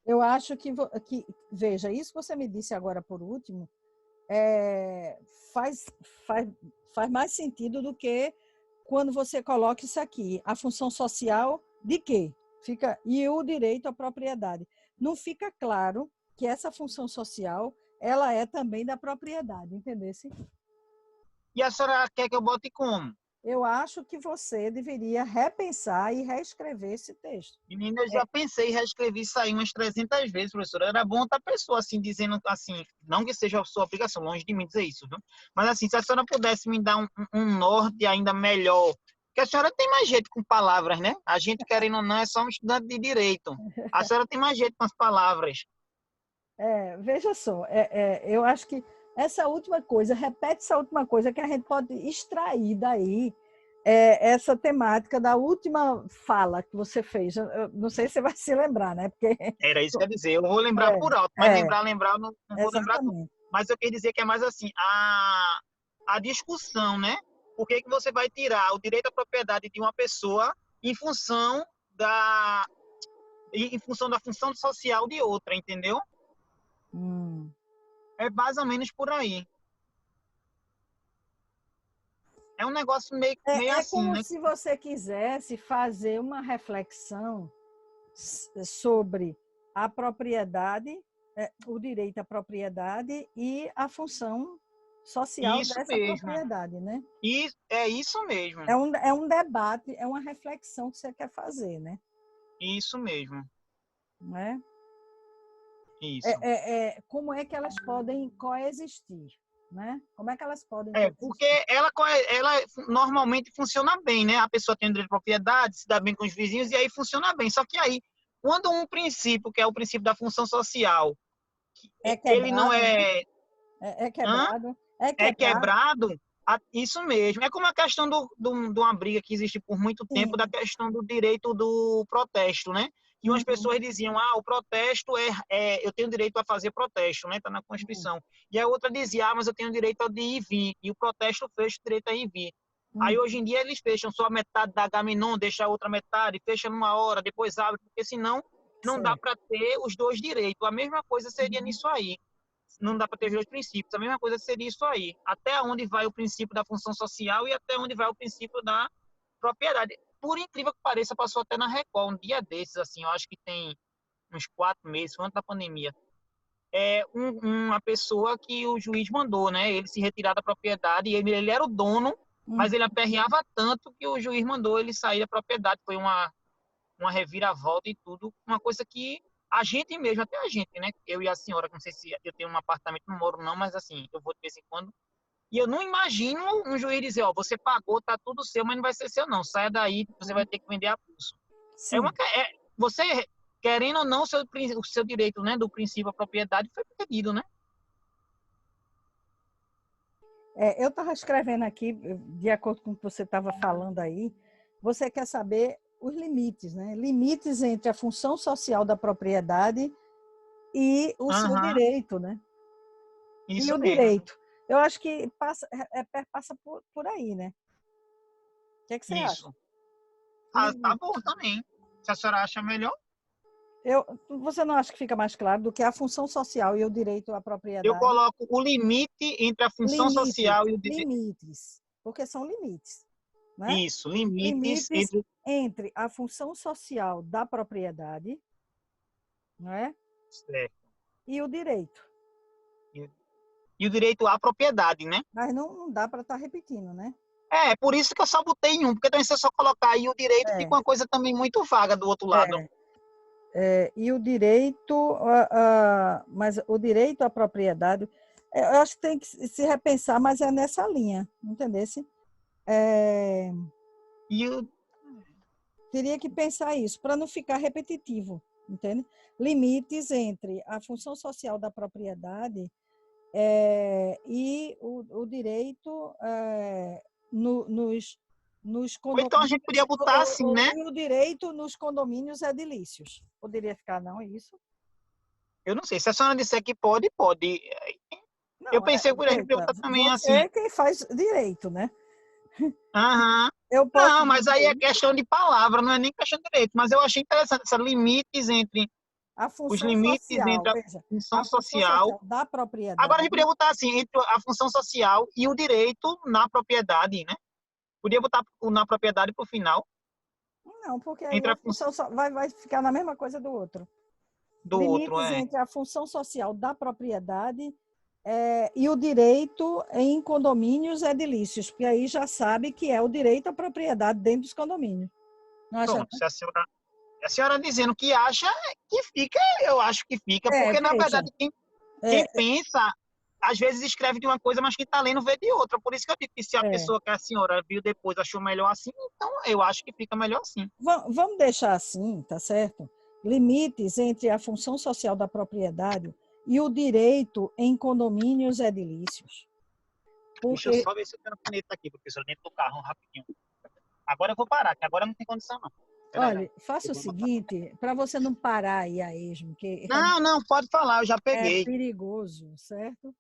Eu acho que, veja, isso que você me disse agora por último, faz mais sentido do que quando você coloca isso aqui, a função social de quê? E o direito à propriedade. Não fica claro que essa função social, ela é também da propriedade, entendeu? E a senhora quer que eu bote como? Eu acho que você deveria repensar e reescrever esse texto. Menina, eu já pensei em reescrever isso aí umas 300 vezes, professora. Era bom outra pessoa, assim, dizendo assim, não que seja a sua obrigação, longe de mim dizer isso, viu? Mas, assim, se a senhora pudesse me dar um norte ainda melhor, porque a senhora tem mais jeito com palavras, né? A gente, querendo ou não, é só um estudante de direito. A senhora tem mais jeito com as palavras. Veja só, eu acho que repete essa última coisa que a gente pode extrair daí essa temática da última fala que você fez. Eu não sei se você vai se lembrar, né? Porque... Era isso que eu ia dizer. Eu vou lembrar por alto, mas lembrar, eu não vou lembrar tudo. Mas eu queria dizer que é mais assim, a discussão, né? Por que você vai tirar o direito à propriedade de uma pessoa em função da função social de outra, entendeu? É mais ou menos por aí. É um negócio meio assim, como né? se você quisesse fazer uma reflexão sobre a propriedade, o direito à propriedade e a função social dessa propriedade, né? É isso mesmo. É um debate, é uma reflexão que você quer fazer, né? Isso mesmo. né? Isso. Como é que elas podem coexistir, né? Como é que elas podem Porque coexistir? ela normalmente funciona bem, né? A pessoa tem o direito de propriedade, se dá bem com os vizinhos, e aí funciona bem. Só que aí, quando um princípio, que é o princípio da função social, É ele não quebrado, né? é, É hã? quebrado. É É quebrado, quebrado, isso mesmo. É como a questão de uma briga que existe por muito tempo, da sim. questão do direito do protesto, né? Que umas Uhum, pessoas diziam, o protesto eu tenho direito a fazer protesto, né? Está na uhum, Constituição. E a outra dizia, mas eu tenho direito de ir e vir. E o protesto fecha o direito a ir e vir. Aí, hoje uhum, em dia, eles fecham só a metade da Gaminon, deixa a outra metade, fecha numa hora, depois abre, porque senão não dá certo. para ter os dois direitos. A mesma coisa seria Uhum. nisso aí. Não dá para ter os dois princípios. A mesma coisa seria isso aí. Até onde vai o princípio da função social e até onde vai o princípio da propriedade. Por incrível que pareça, passou até na Record, um dia desses, assim, eu acho que tem uns 4 meses, antes da pandemia. Uma pessoa que o juiz mandou, né? Ele se retirar da propriedade, e ele era o dono, mas Uhum. ele aperreava tanto que o juiz mandou ele sair da propriedade. Foi uma reviravolta e tudo, uma coisa que a gente mesmo, até a gente, né? Eu e a senhora, não sei se eu tenho um apartamento, não moro não, mas assim, eu vou de vez em quando. E eu não imagino um juiz dizer, você pagou, tá tudo seu, mas não vai ser seu não, saia daí, você vai ter que vender a pulso. Sim. Você, querendo ou não, o seu direito, né, do princípio à propriedade foi perdido, né? Eu estava escrevendo aqui, de acordo com o que você estava falando aí, você quer saber os limites, né? Limites entre a função social da propriedade e o seu Aham, direito, né? E isso o mesmo. direito. Eu acho que passa por aí, né? O que é que você acha? Isso. Tá Limite. bom também. Se a senhora acha melhor, Você não acha que fica mais claro do que a função social e o direito à eu propriedade? coloco o limite entre a função Limites, social e o direito. limites, porque são limites, né? Isso, limites Limites entre. entre a função social da propriedade, não é? Certo. E o direito. E o direito à propriedade, né? Mas não dá para estar repetindo, né? Por isso que eu só botei em um, porque também se eu só colocar aí o direito, fica É, uma coisa também muito vaga do outro lado. é, e o direito, mas o direito à propriedade, eu acho que tem que se repensar, mas é nessa linha, entendesse? E o. Teria que pensar isso, para não ficar repetitivo, entende? Limites entre a função social da propriedade e o direito nos Ou então a gente condomínios, podia botar assim, né? e o direito nos condomínios edilícios. Poderia ficar, não, isso? Eu não sei. Se a senhora disser que pode, pode. Eu Não, pensei que a gente podia veja, botar também você assim. é quem faz direito, né? Aham. Eu posso Não, mas aí é dizer questão de palavra, não é nem questão de direito. Mas eu achei interessante essa limites entre a os função limites social, entre a veja, função a função social. social da Agora a gente propriedade. podia botar assim, entre a função social e o direito na propriedade, né? Podia botar na propriedade para o final, Não, porque aí entre a a função função vai ficar na mesma coisa do outro. do outro, Limites entre a função social da propriedade e o direito em condomínios edilícios, porque aí já sabe que é o direito à propriedade dentro dos condomínios. Não acha, Pronto, não? se a senhora dizendo que acha que fica, eu acho que fica, porque na Veja, verdade quem é, pensa, às vezes escreve de uma coisa, mas quem está lendo vê de outra. Por isso que eu digo que se a é. pessoa que a senhora viu depois achou melhor assim, então eu acho que fica melhor assim. Vamos deixar assim, tá certo? Limites entre a função social da propriedade e o direito em condomínios edilícios. Deixa eu Porque, só ver se eu tenho a caneta aqui, professor, dentro do carro, rapidinho. Agora eu vou parar, que agora não tem condição não. Peraí, olha, faça eu o vou botar. seguinte, para você não parar aí a esmo, que Não, não, pode falar, eu já é peguei. perigoso, certo?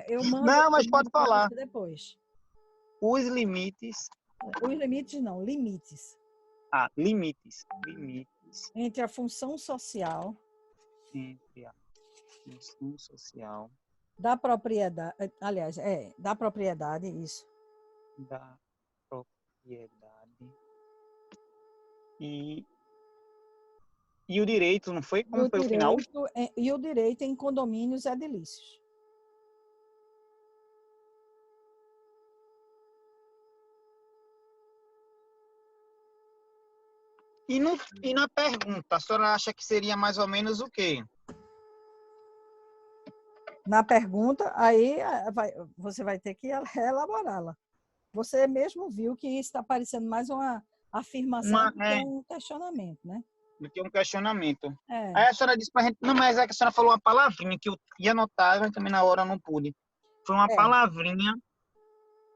Eu mando, Não, eu mas pode mando para falar. você depois. Os limites. Os limites não, limites Limites. Limites entre a função social entre a função social da propriedade, aliás, da propriedade, isso, da propriedade e, e o direito, não foi? Como foi o final? e o direito em condomínios edilícios. E na pergunta, a senhora acha que seria mais ou menos o quê? Na pergunta, aí você vai ter que elaborá-la. Você mesmo viu que isso está parecendo mais uma afirmação do que um questionamento, né? Do que um questionamento. É. Aí a senhora disse pra gente, não, mas é que a senhora falou uma palavrinha que eu ia anotar, mas também na hora eu não pude. Foi uma palavrinha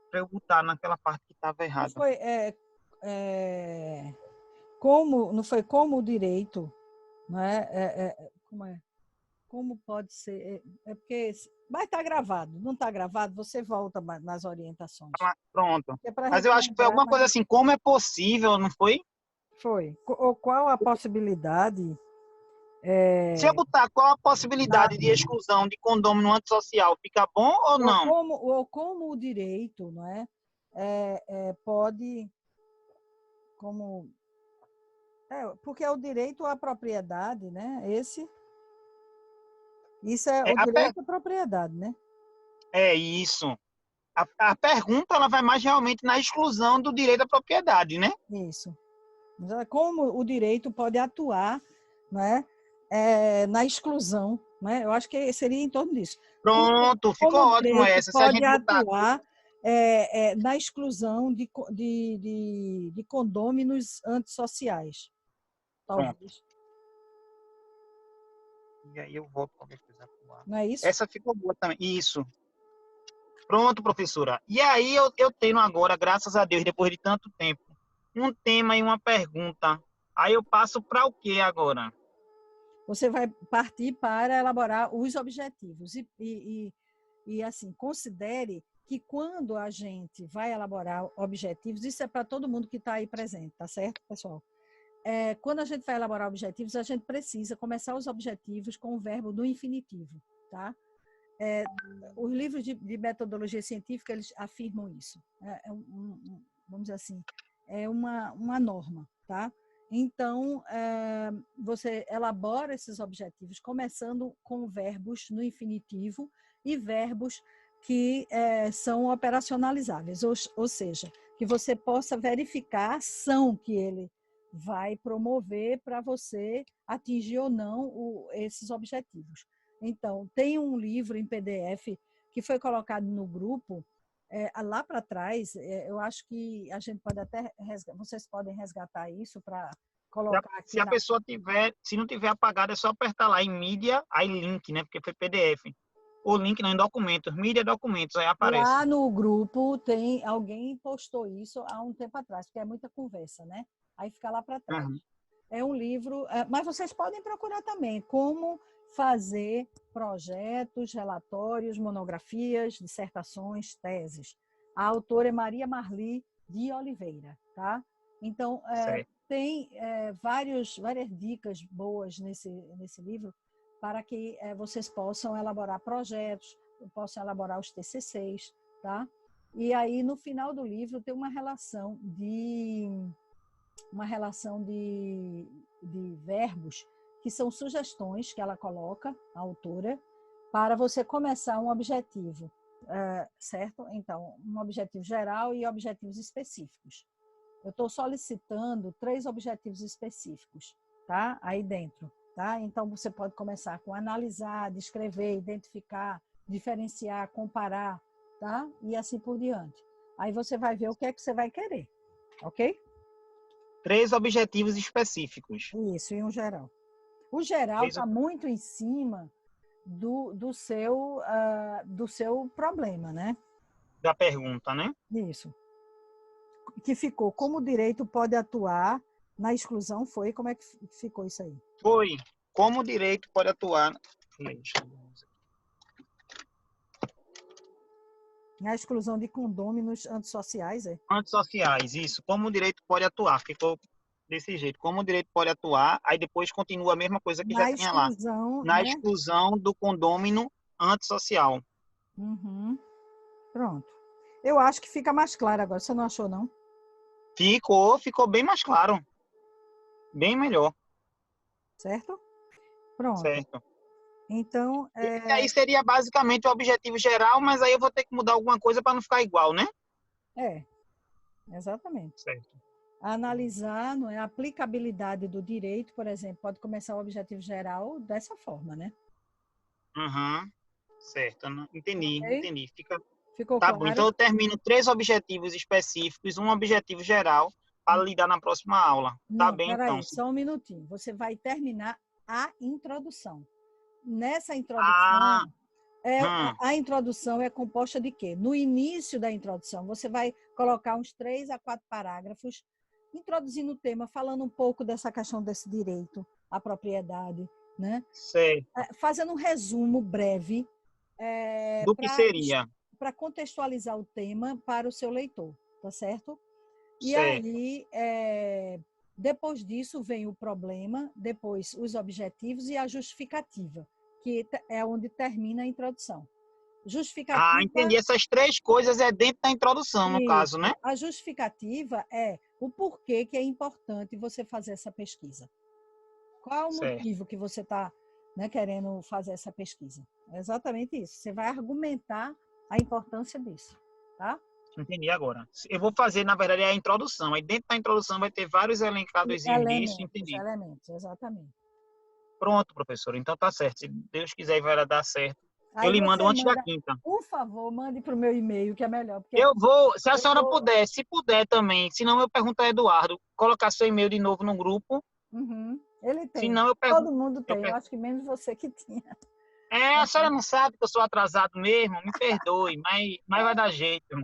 para eu botar naquela parte que estava errada. Foi, como, não foi como o direito, não é? Como é? Como pode ser? Porque vai estar gravado. Não está gravado, você volta nas orientações. Pronto. Mas Mas eu acho que foi alguma coisa assim, como é possível, não foi? Foi. Ou qual a possibilidade? Se eu botar qual a possibilidade de exclusão de condômino antissocial, fica bom ou não? Ou como o direito, não é? Pode, como porque é o direito à propriedade, né? Isso é o direito à propriedade, né? É isso. A pergunta ela vai mais realmente na exclusão do direito à propriedade, né? Isso. Como o direito pode atuar, né? Na exclusão, né? Eu acho que seria em torno disso. Pronto, ficou ótimo essa. Se a gente atuar na exclusão de condôminos antissociais. Talvez. Pronto. E aí eu volto qualquer coisa. Não é isso? Essa ficou boa também. Isso. Pronto, professora. E aí eu tenho agora, graças a Deus, depois de tanto tempo, um tema e uma pergunta. Aí eu passo para o que agora? Você vai partir para elaborar os objetivos. E assim, considere que quando a gente vai elaborar objetivos, isso é para todo mundo que está aí presente, tá certo, pessoal? Quando a gente vai elaborar objetivos, a gente precisa começar os objetivos com o verbo no infinitivo, tá? Os livros de metodologia científica, eles afirmam isso. Vamos dizer assim, é uma norma, tá? Então, você elabora esses objetivos começando com verbos no infinitivo e verbos que são operacionalizáveis, ou seja, que você possa verificar a ação que ele vai promover para você atingir ou não esses objetivos. Então, tem um livro em PDF que foi colocado no grupo, lá para trás, eu acho que a gente pode até vocês podem resgatar isso para colocar aqui. Se a pessoa se não tiver apagado, é só apertar lá em mídia, aí link, né? Porque foi PDF. O link não em documentos, mídia documentos, aí aparece. Lá no grupo alguém postou isso há um tempo atrás, porque é muita conversa, né? Aí fica lá para trás. Uhum. É um livro, mas vocês podem procurar também como fazer projetos, relatórios, monografias, dissertações, teses. A autora é Maria Marli de Oliveira, tá? Então, tem várias dicas boas nesse livro para que vocês possam elaborar projetos, possam elaborar os TCCs, tá? E aí, no final do livro, tem uma relação de verbos que são sugestões que ela coloca, a autora, para você começar um objetivo, certo? Então, um objetivo geral e objetivos específicos. Eu estou solicitando 3 objetivos específicos, tá? Aí dentro, tá? Então, você pode começar com analisar, descrever, identificar, diferenciar, comparar, tá? E assim por diante. Aí você vai ver o que é que você vai querer, ok? 3 objetivos específicos. Isso, em um geral. O geral está muito em cima do seu problema, né? Da pergunta, né? Isso. Que ficou, como o direito pode atuar na exclusão, foi? Como é que ficou isso aí? Foi, como o direito pode atuar na exclusão de condôminos antissociais, Antissociais, isso. Como o direito pode atuar? Ficou desse jeito. Como o direito pode atuar, aí depois continua a mesma coisa que já tinha lá. Na exclusão do condômino antissocial. Uhum. Pronto. Eu acho que fica mais claro agora. Você não achou, não? Ficou bem mais claro. Bem melhor. Certo? Pronto. Certo. Então, E aí seria basicamente o objetivo geral, mas aí eu vou ter que mudar alguma coisa para não ficar igual, né? Exatamente. Certo. analisar, não é, a aplicabilidade do direito, por exemplo, pode começar o objetivo geral dessa forma, né? Uhum. Certo, né? Ok? Entendi. Ficou Tá bom. Então claro? eu termino 3 objetivos específicos, um objetivo geral para lidar na próxima aula. Tá Não, bem, então. peraí, só um minutinho. Você vai terminar a introdução. Nessa Ah, introdução, a introdução é composta de quê? No início da introdução, você vai colocar uns 3 a 4 parágrafos, introduzindo o tema, falando um pouco dessa questão desse direito à propriedade, né? sei. Fazendo um resumo breve Do que seria? para contextualizar o tema para o seu leitor, tá certo? E Certo. aí, depois disso, vem o problema, depois os objetivos e a justificativa, que é onde termina a introdução. Ah, entendi. Justificativa, Essas 3 coisas é dentro da introdução, no caso, né? isso. A justificativa é o porquê que é importante você fazer essa pesquisa. Qual é o Certo. motivo que você está, né, querendo fazer essa pesquisa? É exatamente isso. Você vai argumentar a importância disso, tá? Entendi agora. Eu vou fazer, na verdade, a introdução. Aí dentro da introdução vai ter vários elencados disso, entendi. Elementos, exatamente. Pronto, professor. Então tá certo. Se Deus quiser, vai dar certo. Eu Aí lhe mando você antes da manda, quinta. por favor, mande para o meu e-mail, que é melhor. Porque Eu vou, se a eu senhora vou... puder, se puder também, senão eu pergunto a Eduardo, colocar seu e-mail de novo no grupo, Uhum, ele tem. senão eu pergunto. Todo mundo tem. Eu acho que menos você que tinha. A senhora não sabe que eu sou atrasado mesmo, me perdoe, mas vai dar jeito.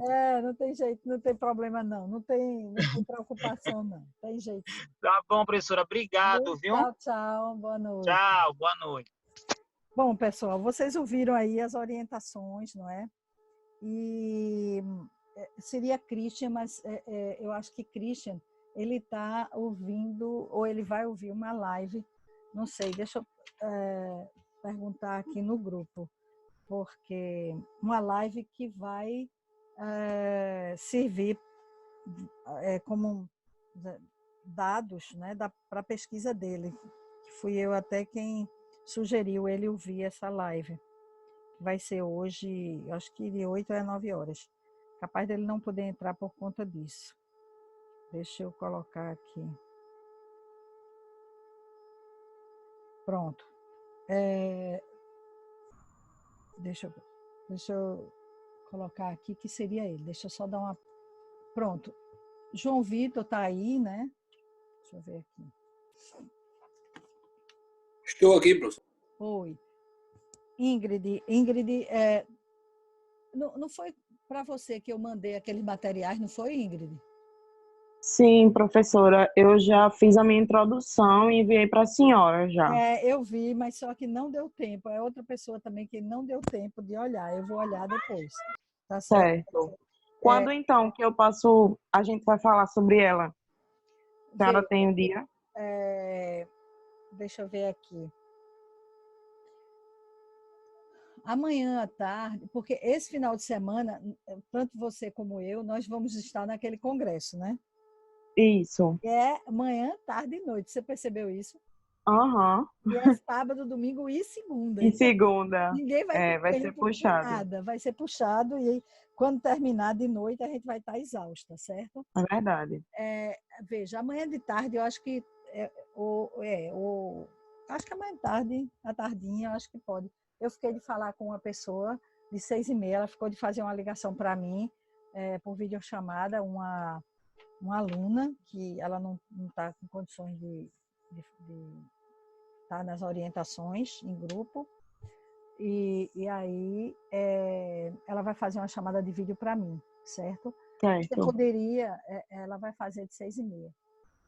Não tem jeito, não tem problema, não. Não tem preocupação, não. Tem jeito, sim. Tá bom, professora, obrigado, viu? Tchau, tchau. Boa noite. Tchau, boa noite. Bom, pessoal, vocês ouviram aí as orientações, não é? E seria Christian, mas eu acho que Christian, ele está ouvindo, ou ele vai ouvir uma live, não sei, deixa eu perguntar aqui no grupo, porque uma live que vai servir como dados, né, para a pesquisa dele, que fui eu até quem sugeriu ele ouvir essa live. Vai ser hoje, acho que de 8 a 9 horas. Capaz dele não poder entrar por conta disso. Deixa eu colocar aqui. Pronto. Deixa eu colocar aqui que seria ele. Deixa eu só dar uma... Pronto. João Vitor está aí, né? Deixa eu ver aqui. Estou aqui, professor. Oi. Ingrid, não foi para você que eu mandei aqueles materiais, não foi, Ingrid? Sim, professora, eu já fiz a minha introdução e enviei para a senhora já. Eu vi, mas só que não deu tempo. É outra pessoa também que não deu tempo de olhar. Eu vou olhar depois. Tá certo? Certo. Quando então que eu passo, a gente vai falar sobre ela? A senhora tem um dia? Deixa eu ver aqui. Amanhã à tarde, porque esse final de semana, tanto você como eu, nós vamos estar naquele congresso, né? Isso. É manhã, tarde e noite. Você percebeu isso? Aham. E é sábado, domingo e segunda. E segunda. Ninguém vai ter vai ser tempo de puxado. nada. Vai ser puxado e quando terminar de noite a gente vai estar exausta, certo? É verdade. Veja, amanhã de tarde eu acho que acho que amanhã de tarde, à tardinha, eu acho que pode. Eu fiquei de falar com uma pessoa de 6h30, ela ficou de fazer uma ligação para mim por videochamada, uma aluna que ela não está com condições de estar nas orientações em grupo, e aí ela vai fazer uma chamada de vídeo para mim, certo? Certo. Você poderia, ela vai fazer de 6h30.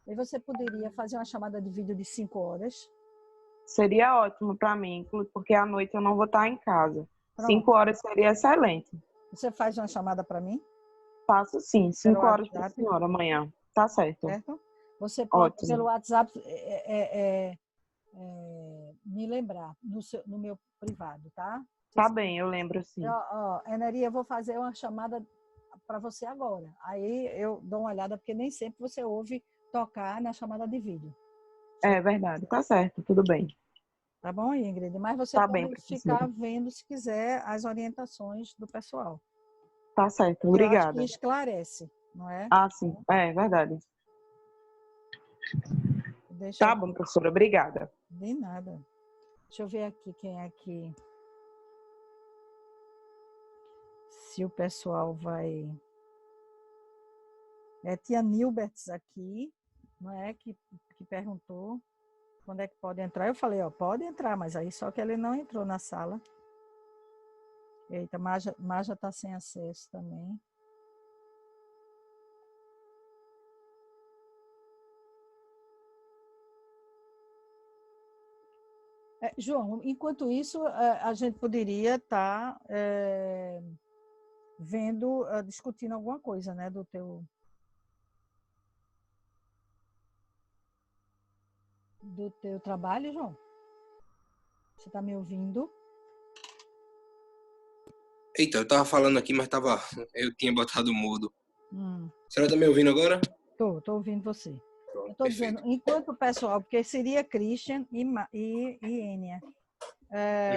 E você poderia fazer uma chamada de vídeo de 5 horas? Seria ótimo para mim, porque à noite eu não vou estar em casa. Pronto. 5 horas seria excelente. Você faz uma chamada para mim? Faço sim, 5 horas para a WhatsApp? senhora amanhã. Tá certo. Certo? Você pode, Ótimo. pelo WhatsApp, me lembrar no meu privado, tá? Tá bem, eu lembro sim. Eneria, eu vou fazer uma chamada para você agora. Aí eu dou uma olhada, porque nem sempre você ouve tocar na chamada de vídeo. É verdade, tá certo, tudo bem. Tá bom, Ingrid? Mas você Tá pode bem, ficar vendo, se quiser, as orientações do pessoal. Tá certo, Eu acho obrigada. que esclarece, não é? Ah, sim, é verdade. Deixa Tá eu... bom, professora, obrigada. De nada. Deixa eu ver aqui quem é que... Se o pessoal vai... Tia Nilberts aqui, não é? Que perguntou quando é que pode entrar. Eu falei, ó, pode entrar, mas aí só que ele não entrou na sala. Eita, Maja está sem acesso também. João, enquanto isso, a gente poderia estar vendo, discutindo alguma coisa, né, do teu trabalho, João. Você está me ouvindo? Eita, eu tava falando aqui, mas eu tinha botado mudo. A senhora tá me ouvindo agora? Tô ouvindo você. Pronto, Eu estou dizendo, enquanto o pessoal, porque seria Christian e Enia.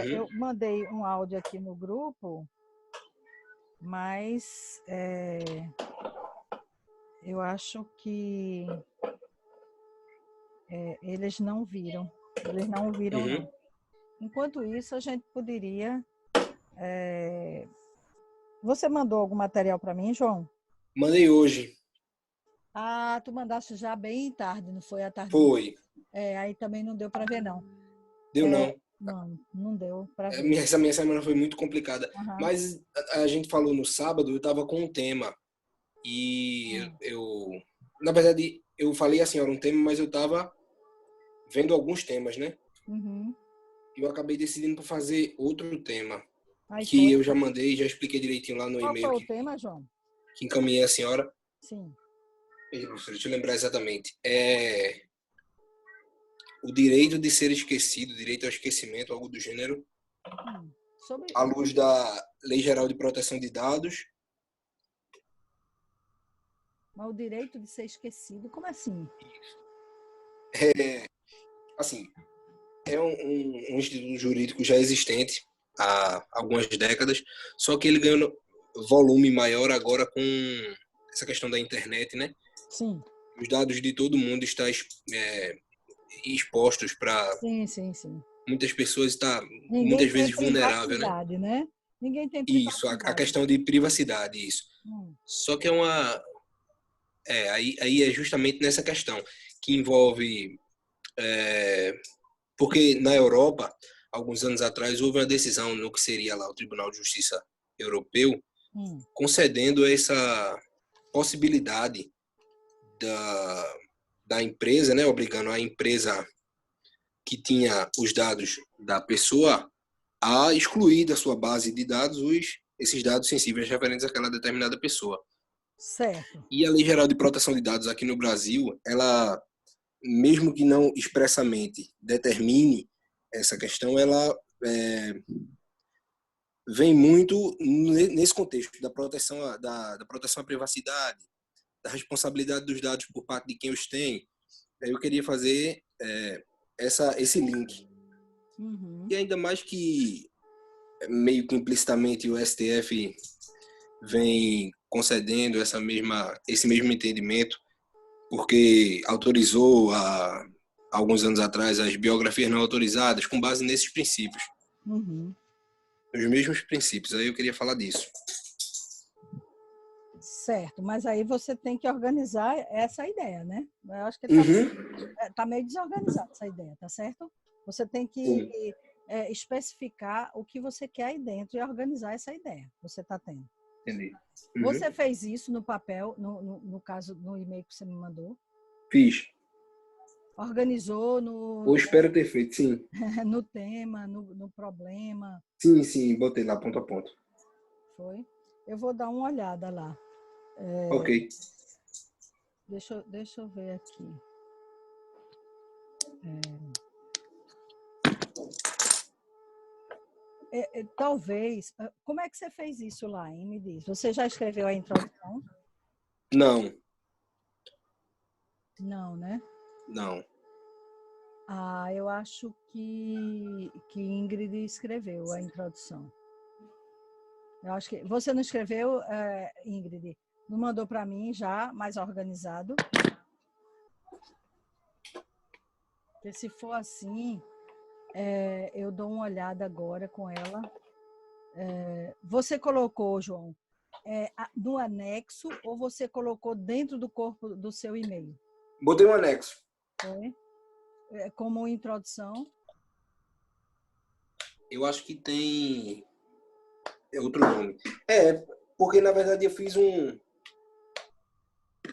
Eu mandei um áudio aqui no grupo, mas eu acho que eles não viram. Eles não ouviram, não. Enquanto isso, a gente poderia... Você mandou algum material para mim, João? Mandei hoje. Ah, tu mandaste já bem tarde, não foi à tarde? Foi. Aí também não deu para ver, não. Deu não. Não deu para ver. Essa minha semana foi muito complicada. Uhum. Mas a gente falou no sábado, eu tava com um tema. E na verdade, eu falei assim, era um tema, mas eu tava vendo alguns temas, né? Uhum. E eu acabei decidindo por fazer outro tema. Aí que eu já mandei, já expliquei direitinho lá no e-mail. Qual foi o tema, João? Que encaminhei a senhora. Sim. Deixa eu lembrar exatamente. O direito de ser esquecido, direito ao esquecimento, algo do gênero. À luz da Lei Geral de Proteção de Dados. Mas o direito de ser esquecido, como assim? Assim, é um instituto jurídico já existente há algumas décadas, só que ele ganhou volume maior agora com essa questão da internet, né? Sim. Os dados de todo mundo estão expostos para muitas pessoas, está muitas vezes vulnerável, né? Ninguém tem privacidade. Isso, a questão de privacidade, isso. Só que aí é justamente nessa questão que envolve porque na Europa, alguns anos atrás, houve uma decisão no que seria lá o Tribunal de Justiça Europeu, concedendo essa possibilidade da empresa, né, obrigando a empresa que tinha os dados da pessoa a excluir da sua base de dados esses dados sensíveis referentes àquela determinada pessoa. Certo. E a Lei Geral de Proteção de Dados aqui no Brasil, ela, mesmo que não expressamente determine essa questão, ela vem muito nesse contexto da proteção à privacidade, da responsabilidade dos dados por parte de quem os tem. Eu queria fazer esse link. E ainda mais que, meio que implicitamente, o STF vem concedendo esse mesmo entendimento, porque autorizou há alguns anos atrás as biografias não autorizadas com base nesses princípios. Os mesmos princípios. Aí eu queria falar disso. Certo, mas aí você tem que organizar essa ideia, né? Eu acho que tá meio desorganizada essa ideia, tá certo? Você tem que especificar o que você quer aí dentro e organizar essa ideia que você está tendo. Entendi. Você fez isso no papel, no caso, no e-mail que você me mandou? Fiz. Organizou no... Eu espero ter feito, sim. No tema, no problema. Sim, botei lá ponto a ponto. Foi? Eu vou dar uma olhada lá. Ok. Deixa eu ver aqui. Talvez... Como é que você fez isso lá, hein? Me diz. Você já escreveu a introdução? Não. Não, né? Não. Eu acho que Ingrid escreveu a introdução. Eu acho que você não escreveu, Ingrid? Não mandou para mim já, mais organizado? Porque se for assim, eu dou uma olhada agora com ela. Você colocou, João, no anexo ou você colocou dentro do corpo do seu e-mail? Botei um anexo. Foi? Como introdução? Eu acho que tem outro nome. Porque na verdade eu fiz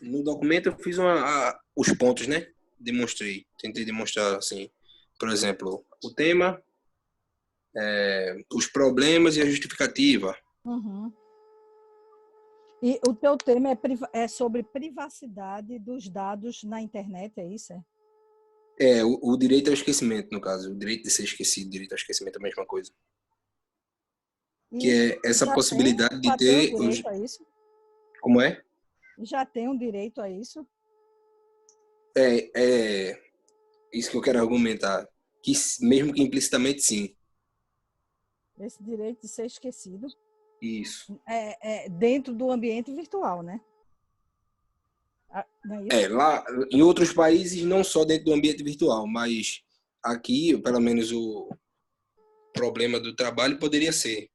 no documento eu fiz os pontos, né? Tentei demonstrar assim, por exemplo, o tema, os problemas e a justificativa. Uhum. E o teu tema é sobre privacidade dos dados na internet, é isso? O direito ao esquecimento, no caso, o direito de ser esquecido, o direito ao esquecimento é a mesma coisa. Que Isso é essa possibilidade de já tem ter... um direito a isso? Como é? Já tem um direito a isso? É isso que eu quero argumentar. Que mesmo que implicitamente, sim. Esse direito de ser esquecido? Isso. Dentro do ambiente virtual, né? Não é isso? Lá em outros países, não só dentro do ambiente virtual, mas aqui, pelo menos o problema do trabalho poderia ser.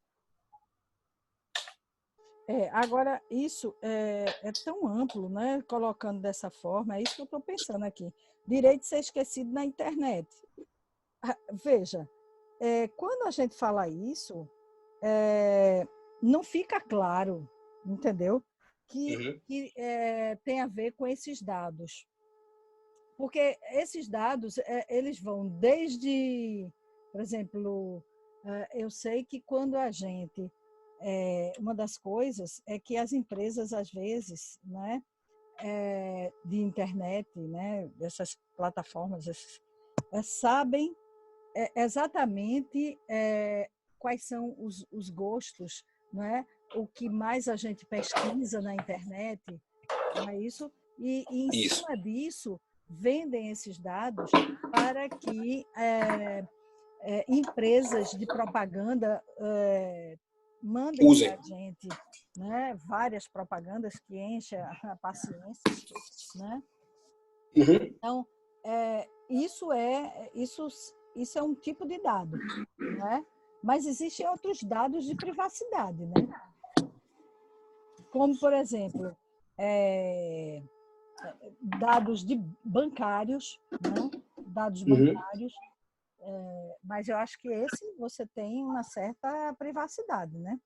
Agora, isso é tão amplo, né? Colocando dessa forma, é isso que eu estou pensando aqui. Direito de ser esquecido na internet. Veja, quando a gente fala isso, não fica claro, entendeu? Que tem a ver com esses dados. Porque esses dados, eles vão desde, por exemplo, eu sei que quando a gente... uma das coisas é que as empresas, às vezes, né, de internet, né, dessas plataformas, sabem exatamente quais são os gostos, né, o que mais a gente pesquisa na internet, não é isso? E em Isso. cima disso, vendem esses dados para que empresas de propaganda mandem Usem. para a gente, né, várias propagandas que enchem a paciência, né? Uhum. Então, isso é um tipo de dado, não é? Mas existem outros dados de privacidade, né? Como, por exemplo, dados bancários, né? Dados bancários, mas eu acho que esse você tem uma certa privacidade, né?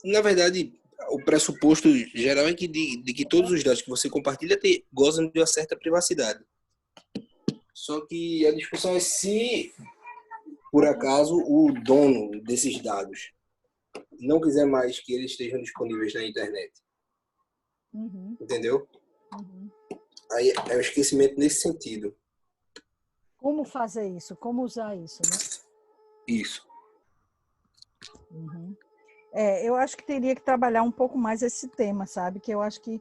Na verdade, o pressuposto geral é que de que todos os dados que você compartilha gozam de uma certa privacidade. Só que a discussão é se, por acaso, o dono desses dados não quiser mais que eles estejam disponíveis na internet. Uhum. Entendeu? Uhum. Aí é o esquecimento nesse sentido. Como fazer isso? Como usar isso, né? Isso. Uhum. Eu acho que teria que trabalhar um pouco mais esse tema, sabe? Que eu acho que,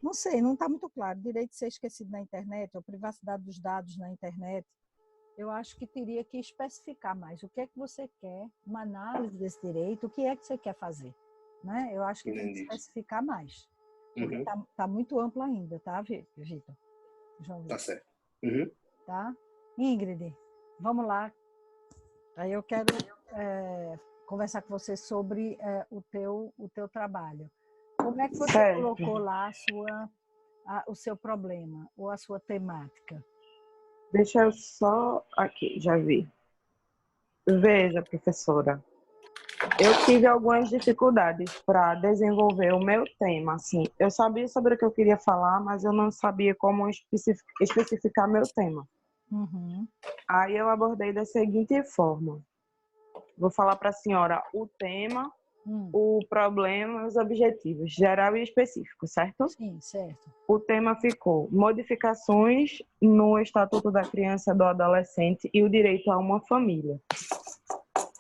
não sei, não está muito claro. Direito de ser esquecido na internet, ou privacidade dos dados na internet. Eu acho que teria que especificar mais o que é que você quer, uma análise desse direito, o que é que você quer fazer, né? Eu acho que tem que especificar mais, porque tá muito amplo ainda, tá, Vitor? João Vitor. Tá certo. Tá? Ingrid, vamos lá. Aí eu quero conversar com você sobre o teu trabalho. Como é que você colocou lá o seu problema ou a sua temática? Deixa eu só... Aqui, já vi. Veja, professora, eu tive algumas dificuldades para desenvolver o meu tema. Assim, eu sabia sobre o que eu queria falar, mas eu não sabia como especificar meu tema. Uhum. Aí eu abordei da seguinte forma. Vou falar para a senhora o tema, o problema e os objetivos, geral e específico, certo? Sim, certo. O tema ficou modificações no Estatuto da Criança e do Adolescente e o direito a uma família.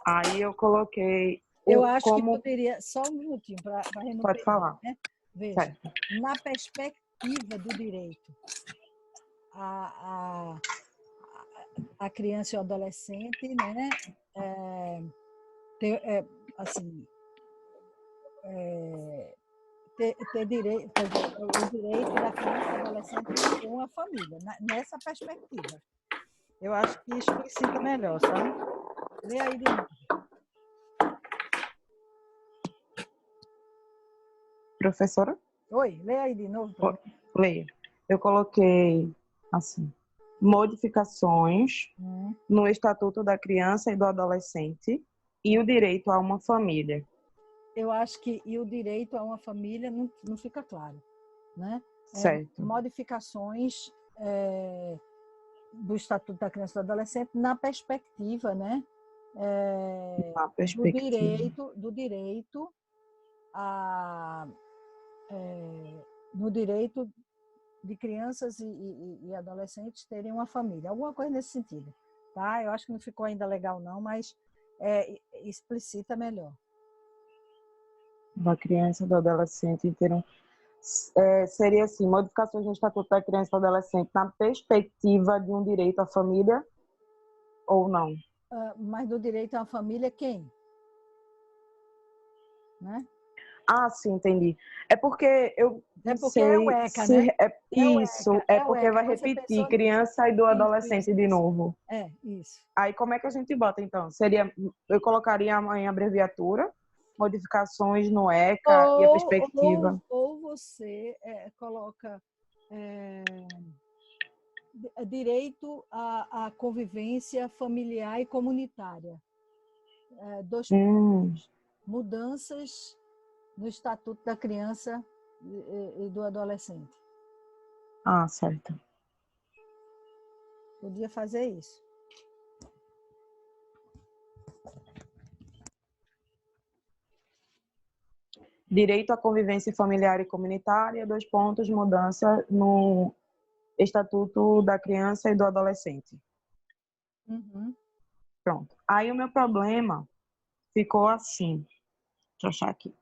Aí eu coloquei... Eu acho que poderia... Só um minutinho para renunciar. Pode falar. Né? Veja, na perspectiva do direito a criança e o adolescente, né? ter direito, quer dizer, o direito da criança e do adolescente a ter uma família, nessa perspectiva. Eu acho que explicita melhor, sabe? Lê aí de novo. Professora? Oi, lê aí de novo. Leia. Eu coloquei, assim, modificações no Estatuto da Criança e do Adolescente e o direito a uma família. Eu acho que e o direito a uma família não fica claro, né? Certo. Modificações do Estatuto da Criança e do Adolescente na perspectiva, né? Na perspectiva. Do direito a no direito de crianças e adolescentes terem uma família, alguma coisa nesse sentido, tá? Eu acho que não ficou ainda legal não, mas explicita melhor. Da criança e do adolescente terem seria assim, modificações no Estatuto da Criança e do Adolescente na perspectiva de um direito à família ou não? Mas do direito a uma família, quem? Né? Ah, sim, entendi. É porque eu não porque sei é o ECA, se né? isso, é porque vai repetir criança e do adolescente de novo. Isso. Aí como é que a gente bota, então? Seria, eu colocaria em abreviatura, modificações no ECA e a perspectiva. Ou você coloca direito à convivência familiar e comunitária. Dois pontos. Mudanças no Estatuto da Criança e do Adolescente. Ah, certo. Podia fazer isso. Direito à convivência familiar e comunitária, 2 pontos, mudança no Estatuto da Criança e do Adolescente. Pronto. Aí o meu problema ficou assim. Deixa eu achar aqui.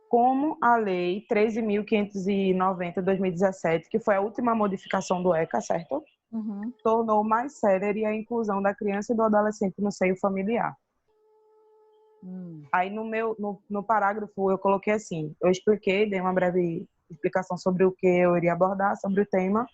Como a Lei 13.590 de 2017, que foi a última modificação do ECA, certo? Tornou mais célere a inclusão da criança e do adolescente no seio familiar. Aí no parágrafo eu coloquei assim, eu expliquei, dei uma breve explicação sobre o que eu iria abordar, sobre o tema,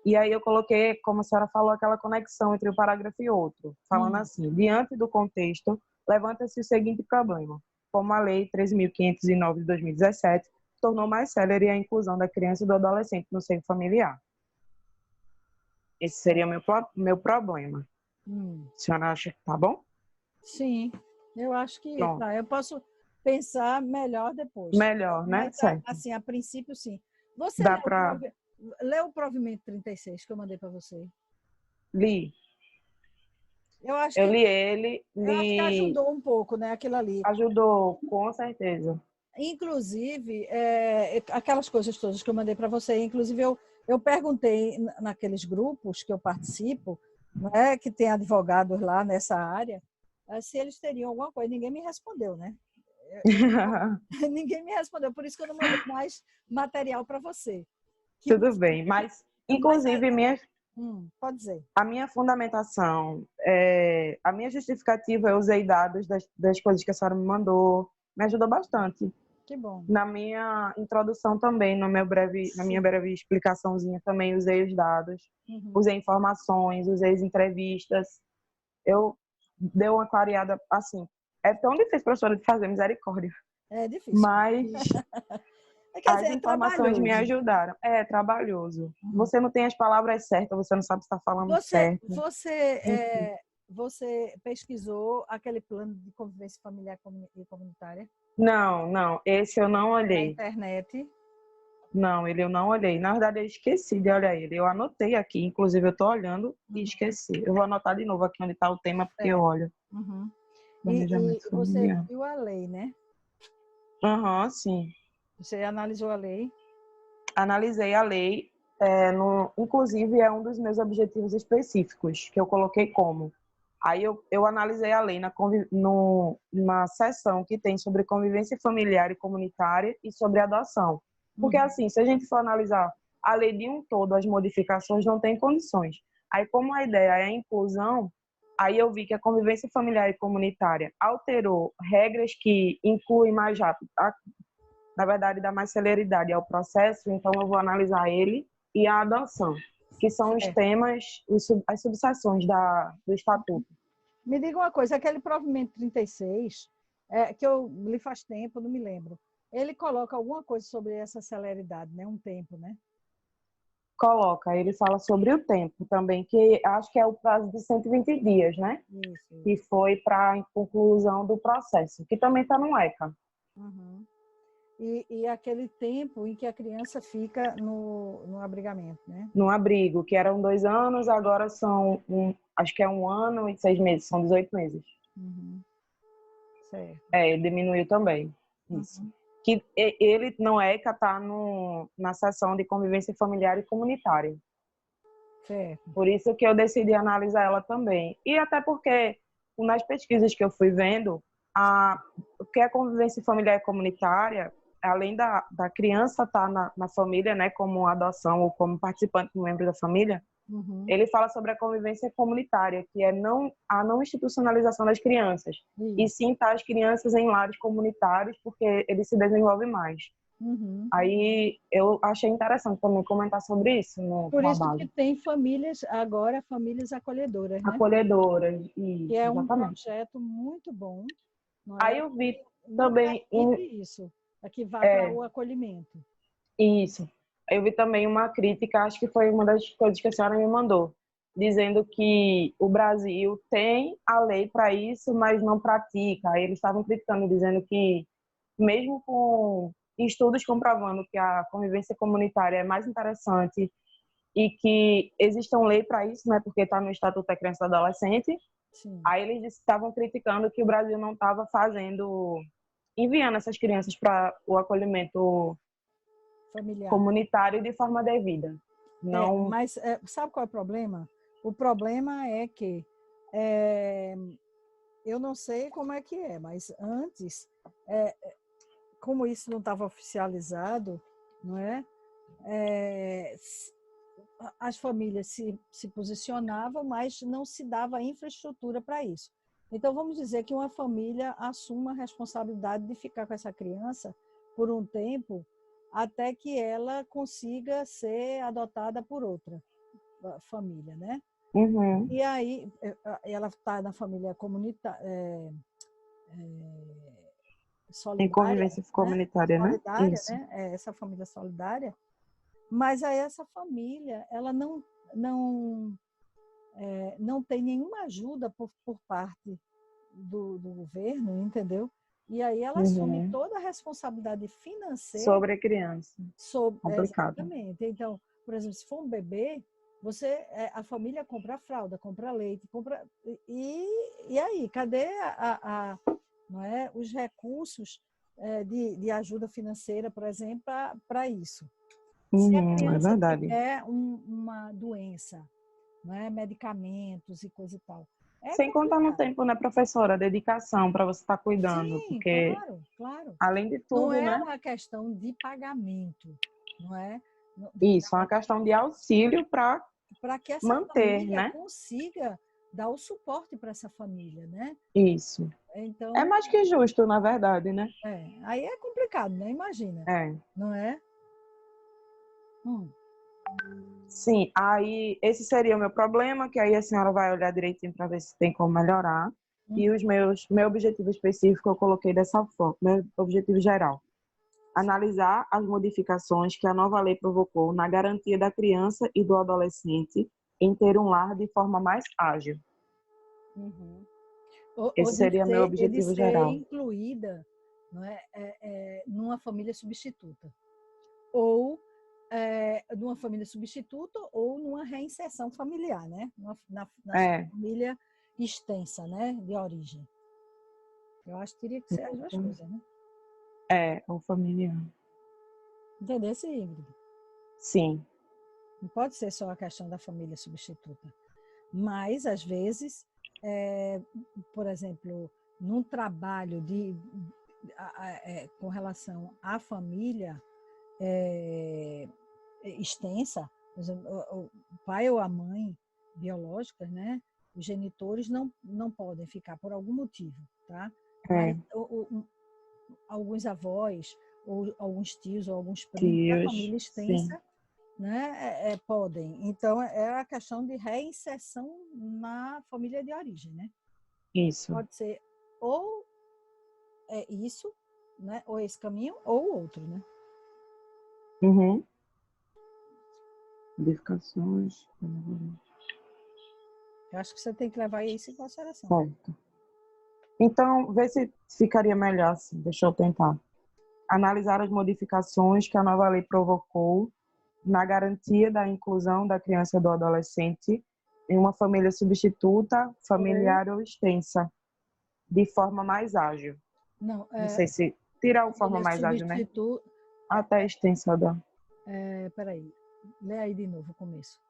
e aí eu coloquei, como a senhora falou, aquela conexão entre um parágrafo e outro, falando assim, diante do contexto, levanta-se o seguinte problema, como a Lei 13.509 de 2017 tornou mais célere a inclusão da criança e do adolescente no seio familiar. Esse seria meu problema. A senhora acha que tá bom? Sim, eu acho que tá. Eu posso pensar melhor depois. Melhor, né? Mas, certo. assim, a princípio, sim. Você leu o provimento 36 que eu mandei para você? Li. Eu li ele. Eu acho que ajudou um pouco, né? Aquilo ali. Ajudou, com certeza. Inclusive, aquelas coisas todas que eu mandei para você, inclusive eu perguntei naqueles grupos que eu participo, né, que tem advogados lá nessa área, se eles teriam alguma coisa. Ninguém me respondeu, né? Ninguém me respondeu, por isso que eu não mandei mais material para você. Tudo bem, mas inclusive pode dizer. A minha fundamentação, a minha justificativa, eu usei dados das coisas que a senhora me mandou, me ajudou bastante. Que bom. Na minha introdução também, na minha breve explicaçãozinha, também usei os dados, usei informações, usei as entrevistas. Eu dei uma clareada, assim, é tão difícil, professora, de fazer, misericórdia. É difícil. Mas as informações me trabalhoso. ajudaram. É trabalhoso. Você não tem as palavras certas, você não sabe se está falando certo. Você pesquisou aquele plano de convivência familiar e comunitária? Não. Esse eu não olhei. Na internet? Não, ele eu não olhei. Na verdade, eu esqueci de olhar ele. Eu anotei aqui, inclusive eu estou olhando e esqueci. Eu vou anotar de novo aqui onde está o tema, porque eu olho. E você viu a lei, né? Sim. Você analisou a lei? Analisei a lei. Inclusive, é um dos meus objetivos específicos, que eu coloquei como. Aí eu analisei a lei numa seção que tem sobre convivência familiar e comunitária e sobre adoção. Porque, assim, se a gente for analisar a lei de um todo, as modificações não têm condições. Aí, como a ideia é a inclusão, Aí eu vi que a convivência familiar e comunitária alterou regras que incluem mais rápido, na verdade, dá mais celeridade ao processo, então eu vou analisar ele e a adoção, que são os Certo. temas, as subseções do Estatuto. Me diga uma coisa, aquele provimento 36, que eu li faz tempo, não me lembro, ele coloca alguma coisa sobre essa celeridade, né? Um tempo, né? Coloca, ele fala sobre o tempo também, que acho que é o prazo de 120 dias, né? Isso. Que foi para a conclusão do processo, que também está no ECA. Uhum. E aquele tempo em que a criança fica no abrigamento, né? No abrigo, que eram 2 anos, agora são, acho que é 1 ano e 6 meses, são 18 meses. Uhum. Certo. Diminuiu também, isso. Uhum. Que ele, no ECA, está na seção de convivência familiar e comunitária. Certo. Por isso que eu decidi analisar ela também. E até porque, nas pesquisas que eu fui vendo, o que é convivência familiar e comunitária, além da criança estar na família, né, como adoção ou como participante, como membro da família, Uhum. ele fala sobre a convivência comunitária, que é a não institucionalização das crianças, e sim estar as crianças em lares comunitários, porque eles se desenvolvem mais. Uhum. Aí eu achei interessante também comentar sobre isso no Por isso trabalho. que tem famílias, agora famílias acolhedoras, né? Acolhedoras, Que é um exatamente. projeto muito bom. Não Aí é? eu vi Não também permite isso, que vá para o acolhimento. isso. Eu vi também uma crítica, acho que foi uma das coisas que a senhora me mandou, dizendo que o Brasil tem a lei para isso, mas não pratica. Aí eles estavam criticando, dizendo que mesmo com estudos comprovando que a convivência comunitária é mais interessante e que existe uma lei para isso, né, porque está no Estatuto da Criança e do Adolescente, Sim. aí eles estavam criticando que o Brasil não estava enviando essas crianças para o acolhimento Familiar. comunitário de forma devida. Não, Mas sabe qual é o problema? O problema é que eu não sei como é que é, mas antes, como isso não estava oficializado, não é? As famílias se posicionavam, mas não se dava infraestrutura para isso. Então, vamos dizer que uma família assuma a responsabilidade de ficar com essa criança por um tempo, até que ela consiga ser adotada por outra família, né? Uhum. E aí, ela está na família comunitária, Em solidária, convivência comunitária, né? solidária, Isso. né? Essa família solidária, mas aí essa família, ela não tem nenhuma ajuda por parte do governo, entendeu? E aí ela assume toda a responsabilidade financeira Sobre a criança. Complicado. exatamente. Então, por exemplo, se for um bebê, a família compra fralda, compra leite, compra e aí, cadê não é, os recursos de ajuda financeira, por exemplo, para isso? Se a É criança verdade. tiver uma doença, não é, medicamentos e coisa e tal, Sem contar no tempo, né, professora? A dedicação para você estar cuidando, Sim, porque claro. além de Não tudo, é né? uma questão de pagamento, não é? Isso, é uma questão de auxílio para que essa manter, família né? consiga dar o suporte para essa família, né? Isso. Então, É mais que justo, na verdade, né? aí é complicado, né? Imagina, não é? Sim, aí esse seria o meu problema, que aí a senhora vai olhar direitinho para ver se tem como melhorar. E meu objetivo específico eu coloquei dessa forma, meu objetivo geral. Analisar as modificações que a nova lei provocou na garantia da criança e do adolescente em ter um lar de forma mais ágil. Esse seria meu objetivo geral. Incluída, não é, numa família substituta. Ou numa família substituta ou numa reinserção familiar, né? Na família extensa, né? De origem. Eu acho que teria que ser as duas coisas, né? Ou familiar. Entendeu, Ingrid? Sim. Não pode ser só a questão da família substituta. Mas, às vezes, por exemplo, num trabalho com relação à família extensa, por exemplo, o pai ou a mãe biológica, né? Os genitores não podem ficar por algum motivo, tá? É. Mas alguns avós, ou alguns tios, ou alguns primos da família extensa, né, podem. Então, é a questão de reinserção na família de origem, né? Isso. Pode ser ou isso, né, ou esse caminho, ou outro, né? Uhum. Modificações. Eu acho que você tem que levar isso em consideração. Certo. Então, vê se ficaria melhor assim. Deixa eu tentar. Analisar as modificações que a nova lei provocou na garantia da inclusão da criança e do adolescente em uma família substituta, familiar ou extensa, de forma mais ágil. Não sei se tirar a forma família mais ágil, né? substituta. Até extensa da. Peraí, lê aí de novo o começo.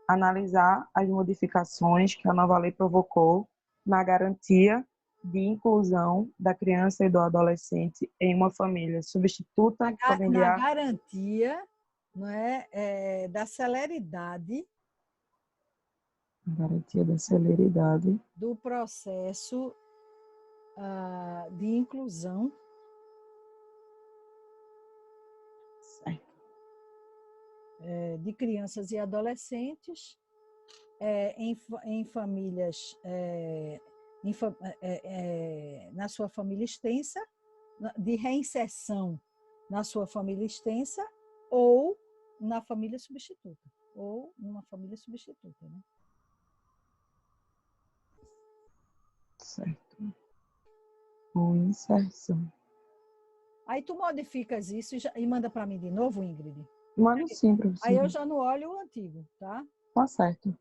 Analisar as modificações que a nova lei provocou na garantia de inclusão da criança e do adolescente em uma família substituta, Na familiar. garantia, não é, da celeridade Garantia da celeridade do processo de inclusão de crianças e adolescentes em famílias, na sua família extensa, de reinserção na sua família extensa ou na família substituta, ou numa família substituta, né? Certo. Com inserção. Aí tu modificas isso e manda para mim de novo, Ingrid? Manda sim, professor. Aí eu já não olho o antigo, tá? Tá certo.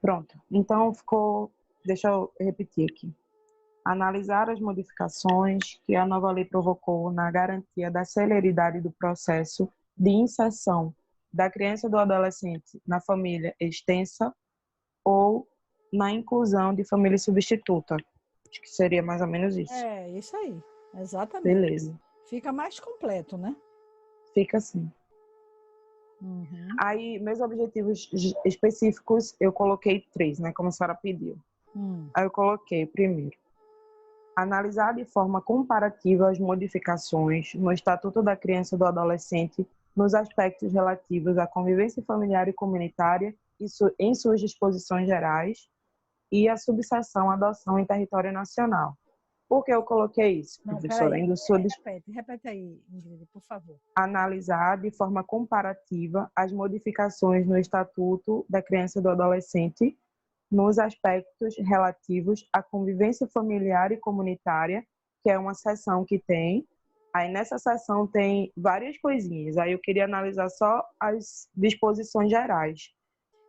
Pronto. Então ficou. Deixa eu repetir aqui. Analisar as modificações que a nova lei provocou na garantia da celeridade do processo de inserção da criança e do adolescente na família extensa ou na inclusão de família substituta. Acho que seria mais ou menos isso. Isso aí. Exatamente. Beleza. Fica mais completo, né? Fica assim. Uhum. Aí, meus objetivos específicos, eu coloquei 3, né? Como a senhora pediu. Aí eu coloquei, primeiro, analisar de forma comparativa as modificações no Estatuto da Criança e do Adolescente nos aspectos relativos à convivência familiar e comunitária em suas disposições gerais e a subseção adoção em território nacional. Por que eu coloquei isso, professora? Repete aí, Ingrid, por favor. Analisar de forma comparativa as modificações no Estatuto da Criança e do Adolescente nos aspectos relativos à convivência familiar e comunitária, que é uma seção que tem. Aí nessa seção tem várias coisinhas. Aí eu queria analisar só as disposições gerais,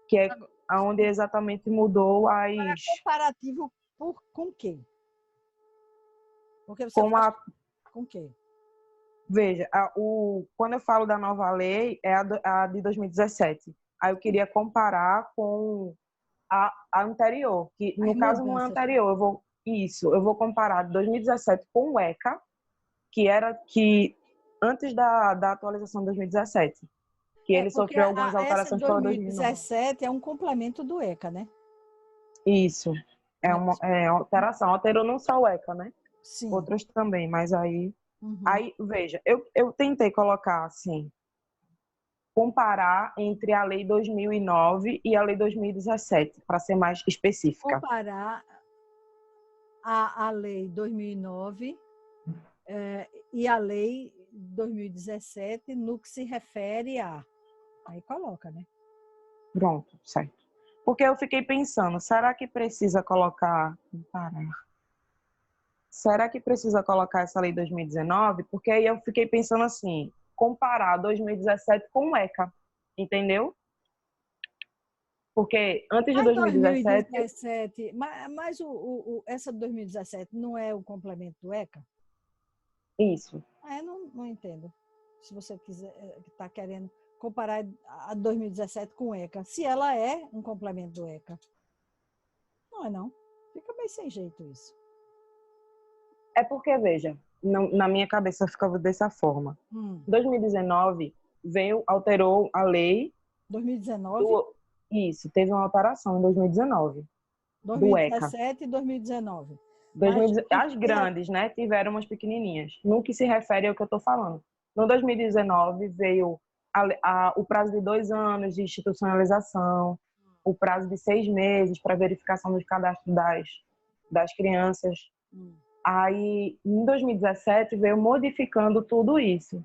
que é onde exatamente mudou as... Comparativo com quê? Porque você com quê? Veja, quando eu falo da nova lei, é a de 2017. Aí eu queria comparar com a anterior, que no caso não é anterior, eu vou comparar 2017 com o ECA, que antes da atualização de 2017, que ele sofreu algumas alterações para 2009. 2017 é um complemento do ECA, né? Isso, é uma alteração, alterou não só o ECA, né? Sim. Outros também, mas aí... Aí, veja, eu tentei colocar assim, comparar entre a Lei 2009 e a Lei 2017, para ser mais específica. Comparar a Lei 2009 e a Lei 2017 no que se refere a... Aí coloca, né? Pronto, certo. Porque eu fiquei pensando, será que precisa colocar... Será que precisa colocar essa Lei 2019? Porque aí eu fiquei pensando assim, comparar 2017 com o ECA, entendeu? Porque antes de 2017... Mas essa de 2017 não é o complemento do ECA? Isso. Não entendo. Se você quiser, está querendo comparar a 2017 com o ECA. Se ela é um complemento do ECA. Não é não. Fica bem sem jeito isso. É porque, veja, na minha cabeça ficava dessa forma. 2019 alterou a lei... 2019? Isso, teve uma alteração em 2019, do ECA. 2017 e 2019. 2019 as Mas- grandes, né, tiveram umas pequenininhas. No que se refere ao que eu estou falando. No 2019 veio o prazo de 2 anos de institucionalização, o prazo de 6 meses para verificação dos cadastros das crianças. Aí, em 2017, veio modificando tudo isso,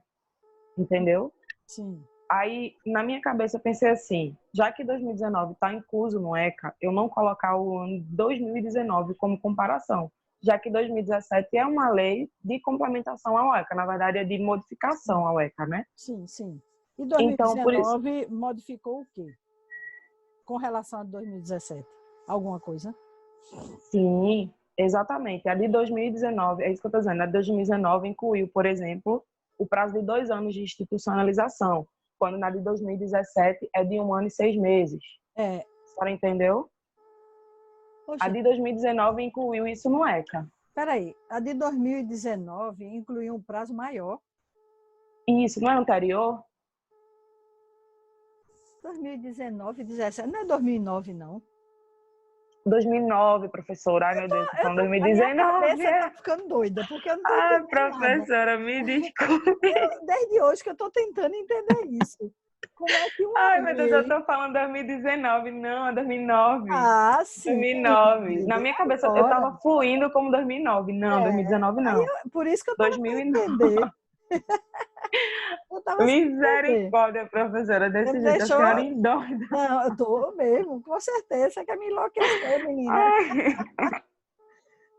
entendeu? Sim. Aí, na minha cabeça, eu pensei assim, já que 2019 está incluso no ECA, eu não colocar o ano 2019 como comparação, já que 2017 é uma lei de complementação ao ECA, na verdade é de modificação ao ECA, né? Sim, sim. E Então, por isso... 2019 modificou o quê? Com relação a 2017? Alguma coisa? Sim, exatamente. A de 2019, é isso que eu estou dizendo, a de 2019 incluiu, por exemplo, o prazo de 2 anos de institucionalização, quando na de 2017 é de 1 ano e 6 meses. É. A senhora entendeu? Poxa, A de 2019 incluiu isso no ECA. peraí, a de 2019 incluiu um prazo maior. Isso, não é anterior? 2019, 17, não é 2009, não. 2009, professora. Ai, meu Deus, tô falando A minha 2019. cabeça tá ficando doida, porque eu não tô Ai, entendendo nada. professora, me desculpe. Desde hoje que eu tô tentando entender isso. Como é que uma Ai, meu Deus, eu lei... tô falando 2019. Não, é 2009. Ah, sim. 2009. Na minha cabeça, eu Agora. tava fluindo como 2009. Não, 2019 não. Por isso que eu tava 2009. tentando entender. Eu tava sem entender. Misericórdia, professora, Você desse me jeito, deixou... a senhora endoida. Não, eu tô mesmo, com certeza. Você quer me enlouquecer, menina. Ai,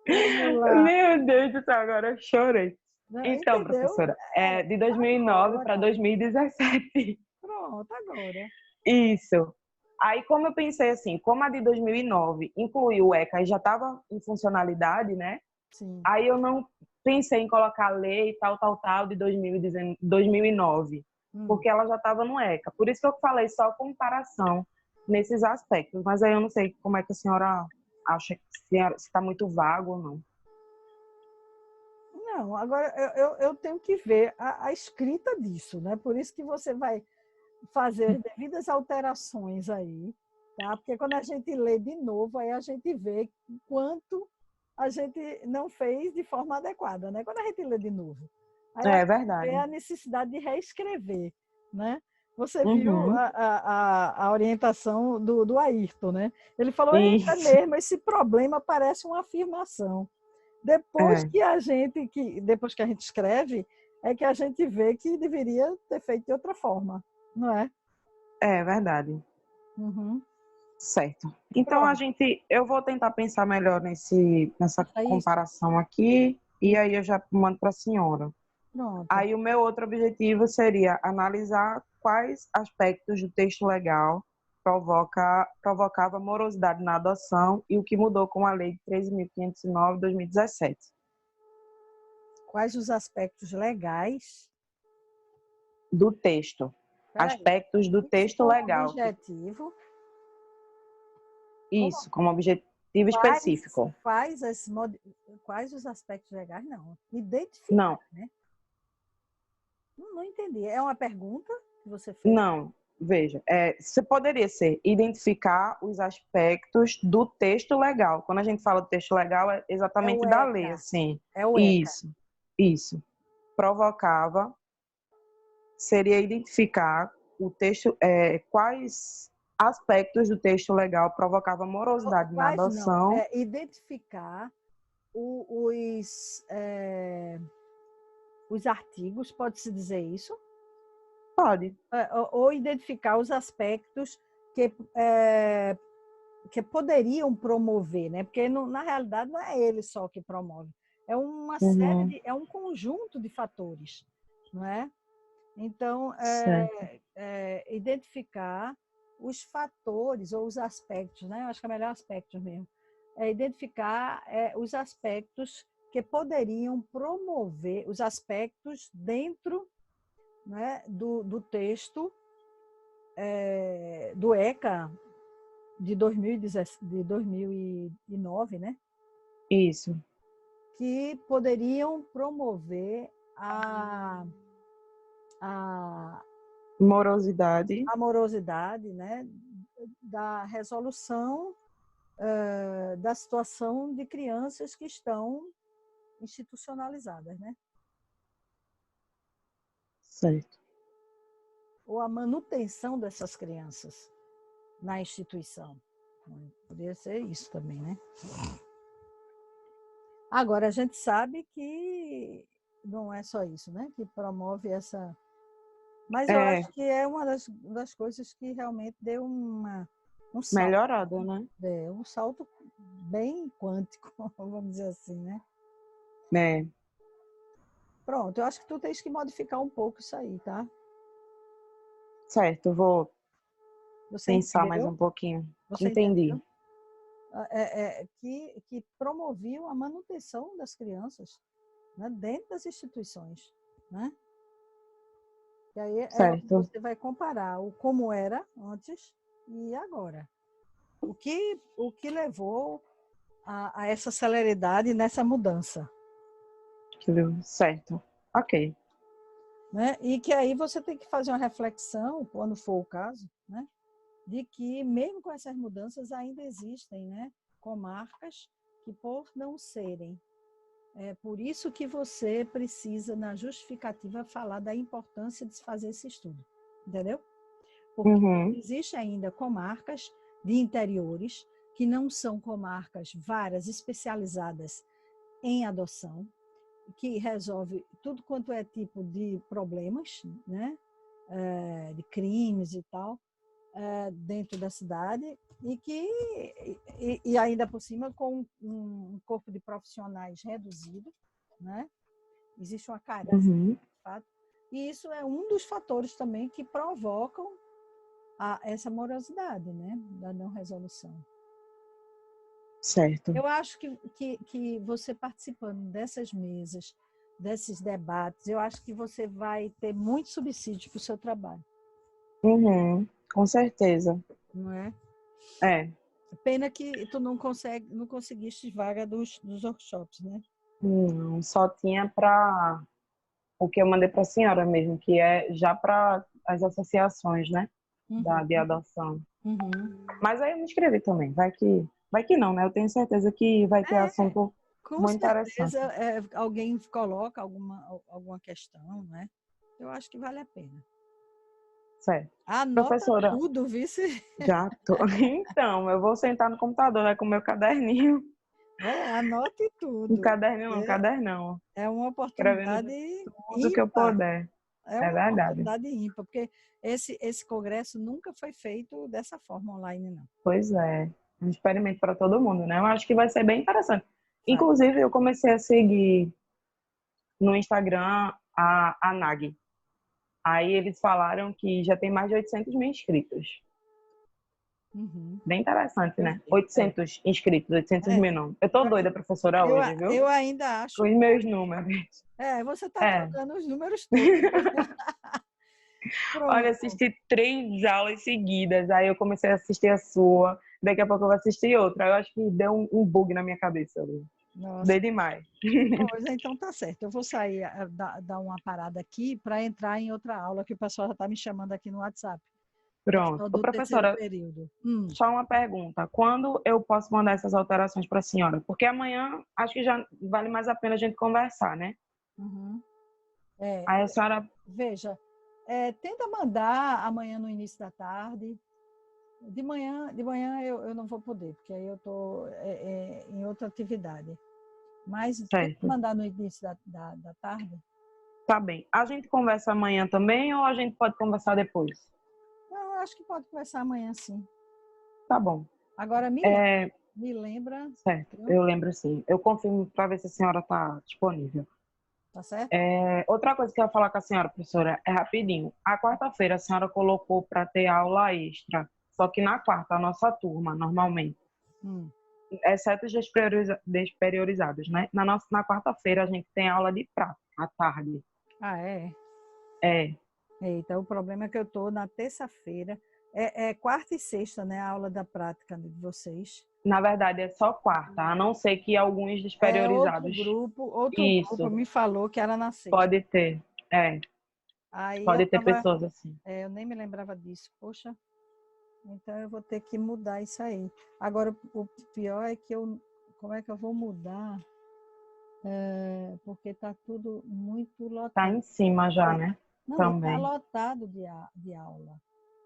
Vamos lá. meu Deus do céu, agora eu chorei. Não, Então, entendeu? professora, é de 2009 para Agora. 2017. Pronto, agora. Isso. Aí, como eu pensei assim, como a de 2009 incluiu o ECA e já estava em funcionalidade, né? Sim. Aí eu não pensei em colocar a lei tal de 2009, porque ela já estava no ECA. Por isso que eu falei só comparação nesses aspectos. Mas aí eu não sei como é que a senhora acha, se está muito vago ou não. Não, agora eu tenho que ver a escrita disso, né? Por isso que você vai fazer as devidas alterações aí, tá? Porque quando a gente lê de novo, aí a gente vê quanto a gente não fez de forma adequada, né? Quando a gente lê de novo. Aí a É gente verdade. vê a necessidade de reescrever, né? Você viu a orientação do Ayrton, né? Ele falou, é mesmo, esse problema parece uma afirmação. Depois que a gente escreve, é que a gente vê que deveria ter feito de outra forma, não é? É verdade. Uhum. Certo. Então eu vou tentar pensar melhor nessa comparação aqui e aí eu já mando para a senhora. Pronto. Aí o meu outro objetivo seria analisar quais aspectos do texto legal provocava morosidade na adoção e o que mudou com a Lei de 13.509 de 2017. Quais os aspectos legais do texto? Aspectos do texto legal. Objetivo. Isso, como objetivo específico. Quais os aspectos legais? Não. Identificar, não. Né? Não entendi. É uma pergunta que você fez? Não. Veja, você poderia ser identificar os aspectos do texto legal. Quando a gente fala do texto legal, é exatamente da lei, assim. É o ECA. Isso. Provocava, seria identificar o texto, quais aspectos do texto legal provocavam morosidade na adoção. Não, identificar os artigos, pode-se dizer isso? Pode. Ou identificar os aspectos que poderiam promover, né? Porque na realidade não é ele só que promove, é uma série é um conjunto de fatores, não é? Então, identificar os fatores ou os aspectos, né? Eu acho que é melhor aspectos mesmo. Identificar os aspectos que poderiam promover os aspectos dentro, né, do texto do ECA de 2009, né? Isso. Que poderiam promover a morosidade, né, da resolução da situação de crianças que estão institucionalizadas, né? Certo. Ou a manutenção dessas crianças na instituição. Poderia ser isso também, né? Agora, a gente sabe que não é só isso, né? Que promove essa... Mas eu acho que é uma das coisas que realmente deu um salto. Melhorada, né? Um salto bem quântico, vamos dizer assim, né? É. Pronto, eu acho que tu tens que modificar um pouco isso aí, tá? Certo, vou Você pensar mais entendeu? um pouquinho. Você Entendi. entendeu? Que promoviam a manutenção das crianças, né, dentro das instituições, né? E aí é onde Certo. você vai comparar o como era antes e agora. O que levou a essa celeridade nessa mudança, Certo. Ok. né? E que aí você tem que fazer uma reflexão, quando for o caso, né? De que mesmo com essas mudanças ainda existem, né, comarcas que por não serem, por isso que você precisa na justificativa falar da importância de se fazer esse estudo, entendeu? Porque existe ainda comarcas de interiores que não são comarcas várias especializadas em adoção, que resolve tudo quanto é tipo de problemas, né, de crimes e tal, dentro da cidade e ainda por cima com um corpo de profissionais reduzido, né? Existe uma carência, de fato, e isso é um dos fatores também que provocam essa morosidade, né? Da não resolução. Certo. Eu acho que você participando dessas mesas, desses debates, eu acho que você vai ter muito subsídio para o seu trabalho. Com certeza. Não é? É. Pena que tu não conseguiste vaga dos workshops, né? Não, só tinha para o que eu mandei para a senhora mesmo, que é já para as associações, né? De adoção. Mas aí eu me inscrevi também. Vai que não, né? Eu tenho certeza que vai ter assunto Com muito certeza interessante. alguém coloca alguma questão, né? Eu acho que vale a pena. Certo. Anota Professora, tudo, vice. já tô. Então, eu vou sentar no computador, né, com o meu caderninho. Anote tudo. Um caderninho não, um cadernão. É uma Escrevendo oportunidade tudo que eu ímpar. puder. É É uma verdade. oportunidade ímpar, porque esse congresso nunca foi feito dessa forma online, não. Pois é. Um experimento para todo mundo, né? Eu acho que vai ser bem interessante. Vai. Inclusive, eu comecei a seguir no Instagram a NAG. Aí eles falaram que já tem mais de 800 mil inscritos. Bem interessante, né? 800 inscritos, 800 mil não. Eu tô doida, professora, hoje, viu? Eu ainda acho. Com os meus números. Você tá trocando os números todos. Olha, assisti 3 aulas seguidas, aí eu comecei a assistir a sua, daqui a pouco eu vou assistir outra. Eu acho que deu um bug na minha cabeça. Nossa. Dei demais. Pois então tá certo. Eu vou sair, dar uma parada aqui para entrar em outra aula, que o pessoal já está me chamando aqui no WhatsApp. Pronto. Do Professora, período. só uma pergunta. Quando eu posso mandar essas alterações para a senhora? Porque amanhã acho que já vale mais a pena a gente conversar, né? Aí a senhora... Veja, tenta mandar amanhã no início da tarde. De manhã eu não vou poder, porque aí eu estou em outra atividade. Mas tenta mandar no início da tarde. Tá bem. A gente conversa amanhã também ou a gente pode conversar depois? Não, acho que pode conversar amanhã, sim. Tá bom. Agora me lembra. Certo, eu lembro sim. Eu confirmo para ver se a senhora está disponível. Tá certo? Outra coisa que eu ia falar com a senhora, professora, é rapidinho. A quarta-feira a senhora colocou para ter aula extra, só que na quarta, a nossa turma, normalmente. Exceto os despriorizados, né? Na quarta-feira a gente tem aula de prática, à tarde. Ah, é? É. Eita, o problema é que eu estou na terça-feira. É quarta e sexta, né? A aula da prática de vocês. Na verdade, é só quarta, a não ser que alguns despriorizados. Outro grupo me falou que era na sexta. Pode ter, Aí pode ter pessoas assim. Eu nem me lembrava disso, poxa. Então eu vou ter que mudar isso aí. Agora, o pior é que como é que eu vou mudar? Porque está tudo muito Tá lotado. em cima já, né? Não, está Também. lotado de aula.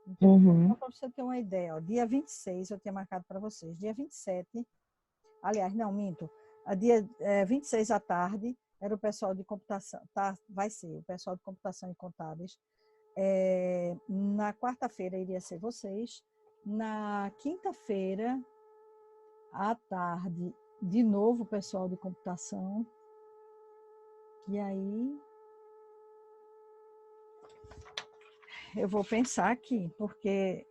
Então, Uhum. só para você ter uma ideia, ó, dia 26 eu tinha marcado para vocês. Dia 27, aliás, não, minto. Dia 26 à tarde era o pessoal de computação, tá? Vai ser o pessoal de computação e contábeis. Na quarta-feira iria ser vocês. Na quinta-feira, à tarde, de novo o pessoal de computação. E aí eu vou pensar aqui, porque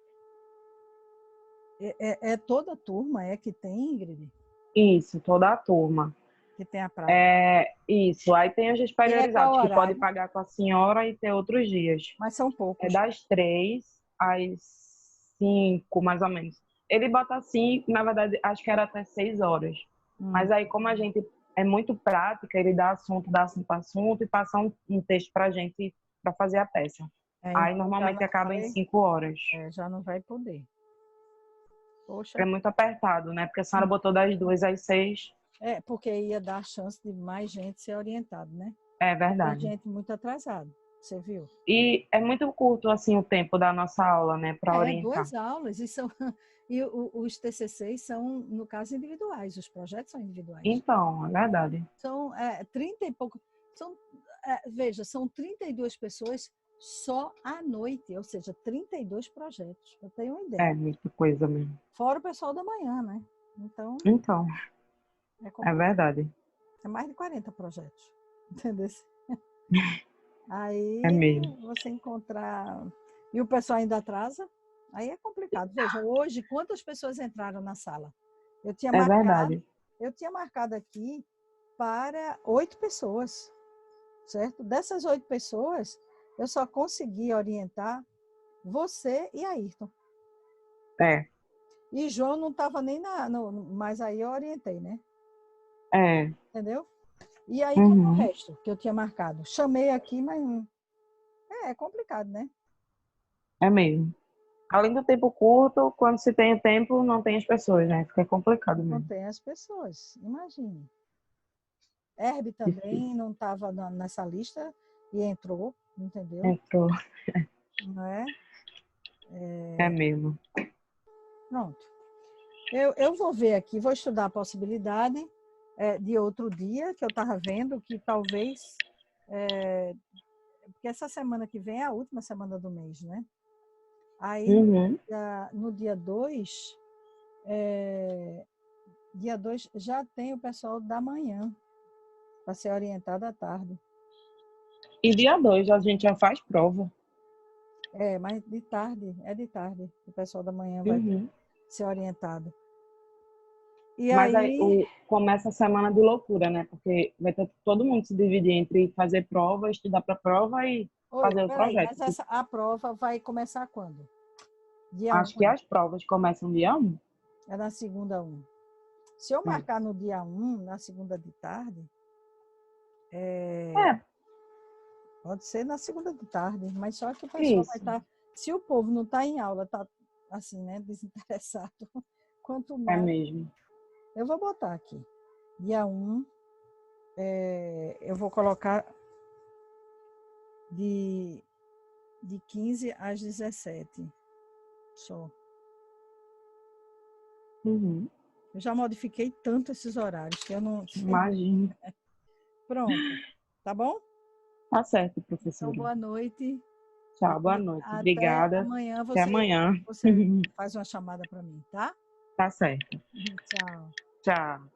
toda a turma que tem, Ingrid, Isso, toda a turma. que tem a prática. Isso. Aí tem os E é qual priorizados, que pode horário? pagar com a senhora e ter outros dias. Mas são É poucos. das 3 às 5, mais ou menos. Ele bota assim, na verdade, acho que era até 6 horas. Mas aí, como a gente é muito prática, ele dá assunto e passa um texto pra gente para fazer a peça. Aí, Então normalmente, acaba em 5 horas. já não vai poder. Poxa. É muito apertado, né? Porque a senhora botou das 2 às 6. Porque ia dar a chance de mais gente ser orientado, né? É Tem verdade. gente muito atrasada, você viu? E é muito curto, assim, o tempo da nossa aula, né? Para orientar. 2 aulas. E os TCCs são, no caso, individuais. Os projetos são individuais. Então, é verdade. São 30 e pouco. Veja, são 32 pessoas só à noite, ou seja, 32 projetos. Eu tenho uma ideia. É muita coisa mesmo. Fora o pessoal da manhã, né? Então, é verdade. é mais de 40 projetos. Entendeu? Aí É mesmo. você encontrar. E o pessoal ainda atrasa, aí é complicado. Veja, hoje, quantas pessoas entraram na sala? Verdade. Eu tinha marcado aqui para 8 pessoas, certo? Dessas 8 pessoas, eu só consegui orientar você e Ayrton. E João não estava nem mas aí eu orientei, né? Entendeu? E aí, cadê o resto que eu tinha marcado? Chamei aqui, mas é complicado, né? É mesmo. Além do tempo curto, quando se tem o tempo, não tem as pessoas, né? Fica complicado mesmo. Não tem as pessoas, imagine. Herbe também não estava nessa lista e entrou, entendeu? Entrou. Não é? É mesmo. Pronto. Eu vou ver aqui, vou estudar a possibilidade de outro dia, que eu estava vendo que talvez... porque essa semana que vem é a última semana do mês, né? Aí, no dia 2, já tem o pessoal da manhã para ser orientado à tarde. E dia 2 a gente já faz prova. Mas de tarde, o pessoal da manhã vai ser orientado. E Mas aí começa a semana de loucura, né? Porque vai ter todo mundo se dividir entre fazer prova, estudar para prova e fazer o projeto. Mas a prova vai começar quando? Dia Acho 1, que as provas começam dia 1. É na segunda 1. Se eu marcar no dia 1, na segunda de tarde, pode ser na segunda de tarde, mas só que o pessoal vai estar... Se o povo não está em aula, está assim, né, desinteressado, quanto mais... É mesmo. Eu vou botar aqui. Dia 1, eu vou colocar de 15 às 17. Só. Eu já modifiquei tanto esses horários que eu não... Imagino. Pronto. Tá bom? Tá certo, professora. Então, boa noite. Tchau, boa noite. Até Obrigada. Amanhã Até amanhã. você faz uma chamada para mim, tá? Tá certo. Tchau. Tchau.